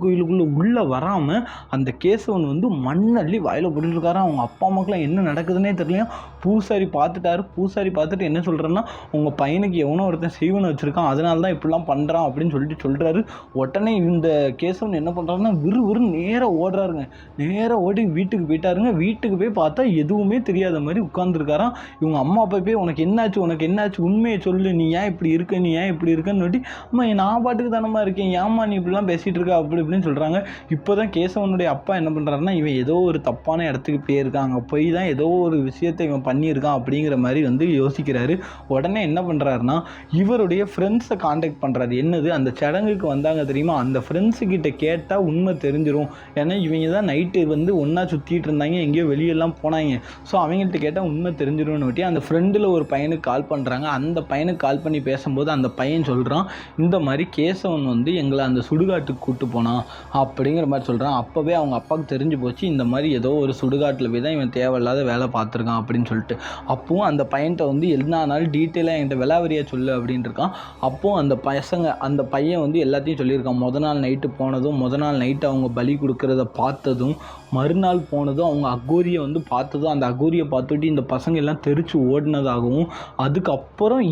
கோயிலுக்குள்ளே உள்ளே வராமல் அந்த கேசவன் வந்து மண்ணள்ளி வாயில் போட்டுட்டு இருக்காரு. அவங்க அப்பா அம்மாக்கெல்லாம் என்ன நடக்குது நடக்குதுன்னே தெரியலையா. பூசாரி பார்த்துட்டாரு. பூசாரி பார்த்துட்டு என்ன சொல்கிறேன்னா, உங்கள் பையனுக்கு எவனோ ஒருத்தன் செய்வனை வச்சுருக்கான், அதனால தான் இப்படிலாம் பண்ணுறான் அப்படின்னு சொல்கிறாரு. உடனே இந்த கேசவன் என்ன பண்ணுறாருன்னா விறுவிறுன்னு நேராக ஓடுறாருங்க. நேராக ஓடி வீட்டுக்கு போயிட்டாருங்க. வீட்டுக்கு போய் பார்த்தா எதுவுமே தெரியாத மாதிரி உட்காந்துருக்காராம். இவங்க அம்மா அப்பா போய் உனக்கு என்னாச்சு உண்மையை சொல்லு, நீ ஏன் இப்படி இருக்கன்னு சொல்லி, அம்மா நான் பாட்டுக்கு தானம்மா இருக்கேன், ஏம்மா நீ இப்படிலாம் பேசிகிட்டு இருக்கா அப்படி இப்படின்னு சொல்கிறாங்க. இப்போ தான் கேசவனுடைய அப்பா என்ன பண்ணுறாருன்னா, இவன் ஏதோ ஒரு தப்பான இடத்துக்கு போயிருக்காங்க, போய் தான் ஏதோ ஒரு விஷயத்தை இவன் பண்ணியிருக்கான் அப்படிங்கிற மாதிரி யோசிக்கிறாரு. உடனே என்ன பண்ணுறாருன்னா இவருடைய ஃப்ரெண்ட்ஸை காண்டாக்ட் பண்ணுறாரு. என்னது, அந்த சடங்குக்கு வந்தாங்க தெரியுமா, அந்த ஃப்ரெண்ட்ஸுக்கிட்ட கேட்டால் உண்மை தெரிஞ்சிடும். ஏன்னா இவங்க தான் நைட்டு ஒன்றா சுற்றிட்டு இருந்தாங்க, எங்கேயோ வெளியெல்லாம் போனாங்க. ஸோ அவங்கள்ட்ட கேட்டால் உண்மை தெரிஞ்சிடும்னு ஒட்டி அந்த ஃப்ரெண்டில் ஒரு பையனுக்கு கால் பண்ணுறாங்க. அந்த பையனுக்கு கால் பண்ணி பேசும்போது அந்த பையன் சொல்கிறான், இந்த மாதிரி கேசவன் எங்களை அந்த சுடுகாட்டுக்கு கூப்பிட்டு போனான் அப்படிங்கிற மாதிரி சொல்கிறான். அப்போவே அவங்க அப்பாவுக்கு தெரிஞ்சு போச்சு, இந்த மாதிரி ஏதோ ஒரு சுடுகாட்டில் போய் தான் இவன் தேவையில்லாத வேலை பார்த்துருக்கான் அப்படின்னு சொல்லிட்டு. அப்போவும் அந்த பையன்கிட்ட எல்லானாலும் டீட்டெயிலாக என்கிட்ட விலாவரியாக சொல்லு அப்படின்ட்டு இருக்கான். அப்போது அந்த பையன் எல்லாத்தையும் சொல்லியிருக்கான். முத நாள் நைட்டு போனதும், முத நாள் நைட்டு அவங்க பலி கொடுக்கறத பார்த்ததும், மறுநாள் போனதும் அவங்க அகோரியை பார்த்ததும், அந்த அகோரியை பார்த்துட்டு இந்த பசங்க எல்லாம் தெரிச்சு ஓடினதாகவும், அதுக்கப்புறம்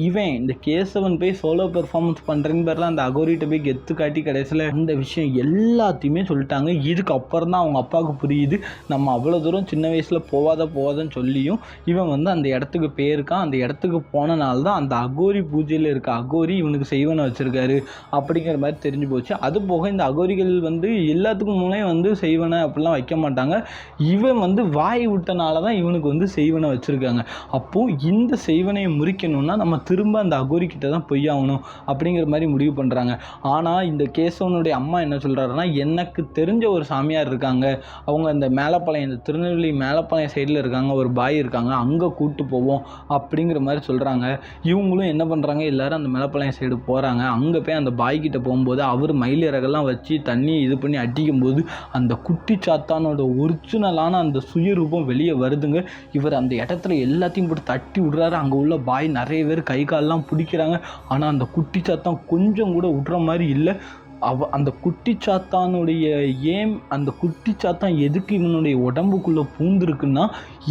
இந்த கேசவன் போய் சோலோ பெர்ஃபார்மன்ஸ் பண்ணுறேன்னு பேரில் அந்த அகோரிகிட்ட போய் கெத்து காட்டி கடைசியில் இந்த விஷயம் எல்லாத்தையுமே சொல்லிட்டாங்க. இதுக்கப்புறம் தான் அவங்க அப்பாவுக்கு புரியுது, நம்ம அவ்வளோ தூரம் சின்ன வயசில் போவாதன்னு சொல்லியும் இவன் அந்த இடத்துக்கு போயிருக்கான். அந்த இடத்துக்கு போனனால தான் அந்த அகோரி பூஜையில் இருக்க அகோரி இவனுக்கு செய்வனை வச்சுருக்காரு அப்படிங்கிற மாதிரி தெரிஞ்சு போச்சு. அது போக இந்த அகோரிகள் எல்லாத்துக்கும் முன்னே செய்வனை அப்படிலாம் வைக்க மாட்டாங்க. இவன் வாய் விட்டனால தான் இவனுக்கு செய்வனை வச்சுருக்காங்க. அப்போது இந்த செய்வனையை முறிக்கணும்னா நம்ம திரும்ப அந்த அகோரி கிட்ட தான் பொய்யாகணும் அப்படிங்கிற மாதிரி முடிவு பண்ணுறாங்க. ஆனால் இந்த கேசவனுடைய அம்மா என்ன சொல்கிறாருன்னா, எனக்கு தெரிஞ்ச ஒரு சாமியார் இருக்காங்க, அவங்க அந்த மேலப்பாளையம், இந்த திருநெல்வேலி மேலப்பாளையம் சைடில் இருக்காங்க, ஒரு பாய் இருக்காங்க, அங்கே கூப்பிட்டு போவோம் அப்படிங்கிற மாதிரி சொல்கிறாங்க. இவங்களும் என்ன பண்ணுறாங்க, எல்லோரும் அந்த மேலப்பாளையம் சைடு போகிறாங்க. அங்கே போய் அந்த பாய்கிட்ட போகும்போது அவர் மயில் இறகெல்லாம் வச்சு தண்ணி இது பண்ணி அடிக்கும்போது அந்த குட்டி சாத்தானோட ஒரிஜினலான அந்த சுயரூபம் வெளியே வருதுங்க. இவர் அந்த இடத்துல எல்லாத்தையும் போட்டு தட்டி விடுறாரு. அங்கே உள்ள பாய் நிறைய பேர் கை காலெல்லாம் பிடிக்கிறாங்க. ஆனால் அந்த குட்டி சாத்தான் கொஞ்சம் கூட விடுற மாதிரி இல்லை. அந்த குட்டி சாத்தானுடைய அந்த குட்டி சாத்தான் எதுக்கு இவனுடைய உடம்புக்குள்ளே பூந்துருக்குன்னா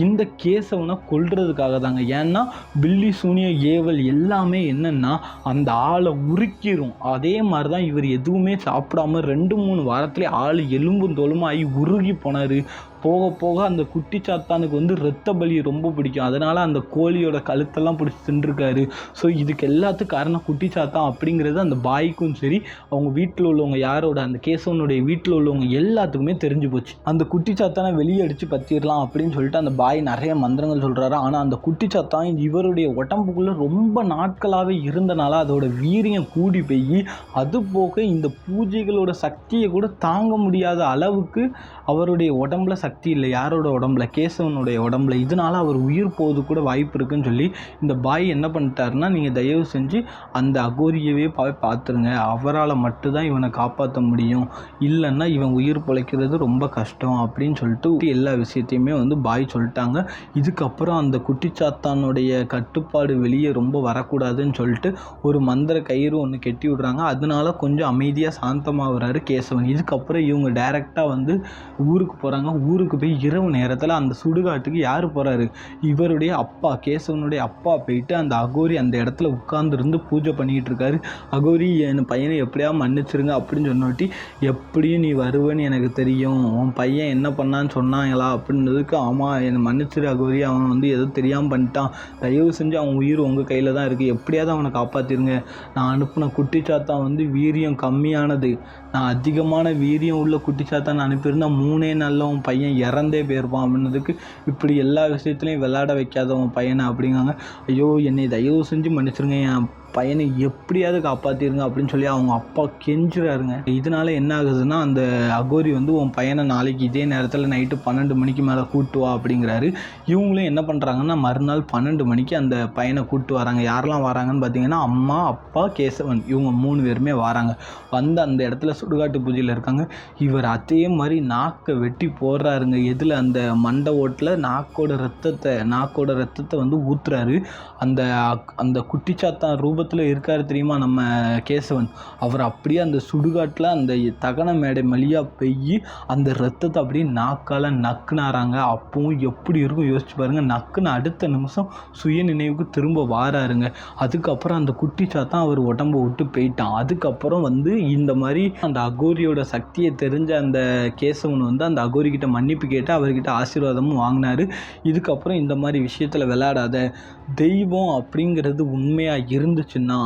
இந்த கேசவனை கொல்றதுக்காக தாங்க. ஏன்னா பில்லி சூனிய ஏவல் எல்லாமே என்னென்னா அந்த ஆளை உருக்கிரும். அதே மாதிரி தான் இவர் எதுவுமே சாப்பிடாம 2-3 வாரத்துலேயே ஆள் எலும்பும் தோலுமாகி உருகி போனார். போக போக அந்த குட்டி சாத்தானுக்கு ரத்த பலி ரொம்ப பிடிக்கும். அதனால் அந்த கோழியோட கழுத்தெல்லாம் பிடிச்சி தின்றுருக்காரு. ஸோ இதுக்கு எல்லாத்துக்கும் காரணம் குட்டி சாத்தான் அப்படிங்கிறது அந்த பாய்க்கும் சரி, அவங்க வீட்டில் உள்ளவங்க யாரோட அந்த கேசவனுடைய வீட்டில் உள்ளவங்க எல்லாத்துக்குமே தெரிஞ்சு போச்சு. அந்த குட்டி சாத்தானை வெளியே அடித்து பற்றிடலாம் அப்படின்னு சொல்லிட்டு அந்த பாய் நிறைய மந்திரங்கள் சொல்கிறாரு. ஆனால் அந்த குட்டி சாத்தான் இவருடைய உடம்புக்குள்ளே ரொம்ப நாட்களாகவே இருந்தனால அதோட வீரியம் கூடி போய், அது போக இந்த பூஜைகளோட சக்தியை கூட தாங்க முடியாத அளவுக்கு அவருடைய உடம்புல சக்தி இல்லை. யாரோட உடம்புல, கேசவனுடைய உடம்புல. இதனால் அவர் உயிர் போவது கூட வாய்ப்பு இருக்குன்னு சொல்லி இந்த பாய் என்ன பண்ணிட்டாருன்னா, நீங்கள் தயவு செஞ்சு அந்த அகோரியவே பார்த்துருங்க, அவரால் மட்டும்தான் இவனை காப்பாற்ற முடியும், இல்லைன்னா இவன் உயிர் பிழைக்கிறது ரொம்ப கஷ்டம் அப்படின்னு சொல்லிட்டு எல்லா விஷயத்தையுமே பாய் சொல்லிட்டாங்க. இதுக்கப்புறம் அந்த குட்டிச்சாத்தானுடைய கட்டுப்பாடு வெளியே ரொம்ப வரக்கூடாதுன்னு சொல்லிட்டு ஒரு மந்திர கயிறு ஒன்று கெட்டி விடுறாங்க. அதனால கொஞ்சம் அமைதியாக சாந்தமாகறாரு கேசவன். இதுக்கப்புறம் இவங்க டைரெக்டாக ஊருக்கு போகிறாங்க. ஊருக்கு போய் இரவு நேரத்தில் அந்த சுடுகாட்டுக்கு யார் போகிறாரு, இவருடைய அப்பா, கேசவனுடைய அப்பா போயிட்டு அந்த அகோரி அந்த இடத்துல உட்கார்ந்துருந்து பூஜை பண்ணிக்கிட்டு இருக்காரு. அகோரி என் பையனை எப்படியா மன்னிச்சிருங்க அப்படின்னு சொன்னோட்டி, எப்படியும் நீ வருவேன்னு எனக்கு தெரியும், உன் பையன் என்ன பண்ணான்னு சொன்னாங்களா அப்படின்றதுக்கு, ஆமாம் என்னை மன்னிச்சிரு அகோரி, அவன் ஏதோ தெரியாமல் பண்ணிட்டான், தயவு செஞ்சு அவன் உயிர் உங்கள் கையில் தான் இருக்குது, எப்படியாவது அவனை காப்பாற்றிருங்க, நான் அனுப்பின குட்டிச்சாத்தான் வீரியம் கம்மியானது, நான் அதிகமான வீரியம் உள்ள குட்டிச்சாத்தான் அனுப்பியிருந்தா 3 நாளில் உன் பையன் இறந்தே போயிருப்பான் அப்படின்னதுக்கு, இப்படி எல்லா விஷயத்துலையும் விளையாட வைக்காத உன் பையனை அப்படிங்காங்க. ஐயோ என்னை தயவு செஞ்சு மன்னிச்சிருங்க, என் பையனை எப்படியாவது காப்பாற்றிருங்க அப்படின்னு சொல்லி அவங்க அப்பா கெஞ்சுறாருங்க. இதனால என்ன ஆகுதுன்னா, அந்த அகோரி உன் பையனை நாளைக்கு இதே நேரத்தில் நைட்டு 12 மணிக்கு மேலே கூட்டு வா அப்படிங்கிறாரு. இவங்களும் என்ன பண்ணுறாங்கன்னா, மறுநாள் 12 மணிக்கு அந்த பையனை கூட்டு வராங்க. யாரெல்லாம் வராங்கன்னு பார்த்தீங்கன்னா, அம்மா, அப்பா, கேசவன், இவங்க 3 பேருமே வராங்க. அந்த இடத்துல சுடுகாட்டு பூஜையில் இருக்காங்க. இவர் அதே மாதிரி நாக்கை வெட்டி போடுறாருங்க. எதில், அந்த மண்டை ஓட்டில் நாக்கோட ரத்தத்தை ஊற்றுறாரு. அந்த குட்டிச்சாத்தான் ரூப ரூபத்தில் இருக்கார் தெரியுமா நம்ம கேசவன். அவர் அப்படியே அந்த சுடுகாட்டில் அந்த தகன மேடை மலியாக பெய்யி அந்த ரத்தத்தை அப்படியே நாக்கால் நக்குனாராங்க. அப்பவும் எப்படி இருக்கும் யோசிச்சு பாருங்கள். நக்குன்னு அடுத்த நிமிஷம் சுய நினைவுக்கு திரும்ப வாராருங்க. அதுக்கப்புறம் அந்த குட்டி சாத்தான் அவர் உடம்ப விட்டு போயிட்டான். அதுக்கப்புறம் இந்த மாதிரி அந்த அகோரியோட சக்தியை தெரிஞ்ச அந்த கேசவன் அந்த அகோரிக்கிட்ட மன்னிப்பு கேட்டு அவர்கிட்ட ஆசீர்வாதமும் வாங்கினார். இதுக்கப்புறம் இந்த மாதிரி விஷயத்தில் விளையாடாத, தெய்வம் அப்படிங்கிறது உண்மையாக இருந்துச்சுன்னா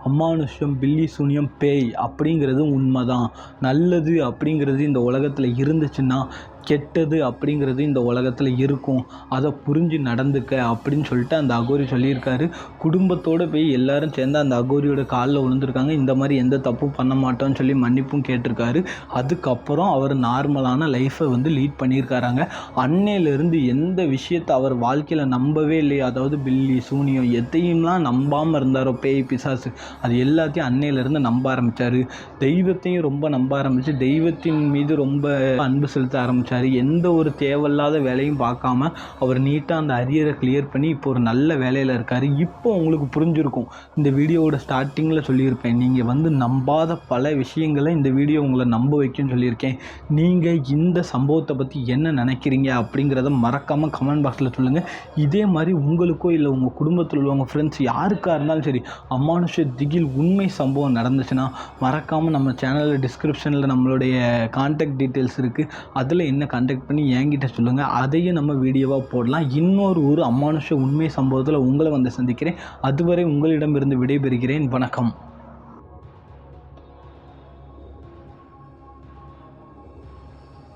அமானுஷ்யம், பில்லி சூனியம், பேய் அப்படிங்கிறது உண்மை தான். நல்லது அப்படிங்கிறது இந்த உலகத்தில் இருந்துச்சுன்னா கெட்டது அப்படிங்கிறது இந்த உலகத்தில் இருக்கும். அதை புரிஞ்சு நடந்துக்க அப்படின்னு சொல்லிட்டு அந்த அகோரி சொல்லியிருக்காரு. குடும்பத்தோடு போய் எல்லாரும் சேர்ந்து அந்த அகோரியோட காலில் விழுந்திருக்காங்க. இந்த மாதிரி எந்த தப்பும் பண்ண மாட்டோம்னு சொல்லி மன்னிப்பும் கேட்டிருக்காரு. அதுக்கப்புறம் அவர் நார்மலான லைஃப்பை லீட் பண்ணியிருக்காராங்க. அன்னையிலேருந்து எந்த விஷயத்தை அவர் வாழ்க்கையில் நம்பவே இல்லையோ, அதாவது பில்லி சூனியம் எதையும்லாம் நம்பாமல் இருந்தாரோ, பேய் பிசாசு, அது எல்லாத்தையும் அன்னையிலேருந்து நம்ப ஆரம்பித்தார். தெய்வத்தையும் ரொம்ப நம்ப ஆரம்பித்து தெய்வத்தின் மீது ரொம்ப அன்பு செலுத்த ஆரம்பித்தார். எந்த ஒரு தேவையில்லாத வேலையும் பார்க்காம அவர் நீட்டாக அந்த அரியரை கிளியர் பண்ணி இப்போ ஒரு நல்ல வேலையில் இருக்கார். இப்போ உங்களுக்கு புரிஞ்சிருக்கும். இந்த வீடியோவோட ஸ்டார்டிங்கில் சொல்லியிருப்பேன், நீங்கள் நம்பாத பல விஷயங்களை இந்த வீடியோ உங்களை நம்ப வைக்கும்னு சொல்லியிருக்கேன். நீங்கள் இந்த சம்பவத்தை பற்றி என்ன நினைக்கிறீங்க அப்படிங்கிறத மறக்காமல் கமெண்ட் பாக்ஸில் சொல்லுங்கள். இதே மாதிரி உங்களுக்கோ இல்லை உங்கள் குடும்பத்தில் உள்ளவங்க ஃப்ரெண்ட்ஸ் யாருக்காக இருந்தாலும் சரி அமானுஷ திகில் உண்மை சம்பவம் நடந்துச்சுன்னா மறக்காமல் நம்ம சேனலில் டிஸ்கிரிப்ஷனில் நம்மளுடைய கான்டாக்ட் டீட்டெயில்ஸ் இருக்குது. அதில் என்ன கான்டாக்ட் பண்ணி என்கிட்ட சொல்லுங்கள். அதையும் நம்ம வீடியோவாக போடலாம். இன்னொரு அமானுஷ உண்மை சம்பவத்தில் உங்களை சந்திக்கிறேன். அதுவரை உங்களிடமிருந்து விடைபெறுகிறேன். வணக்கம்.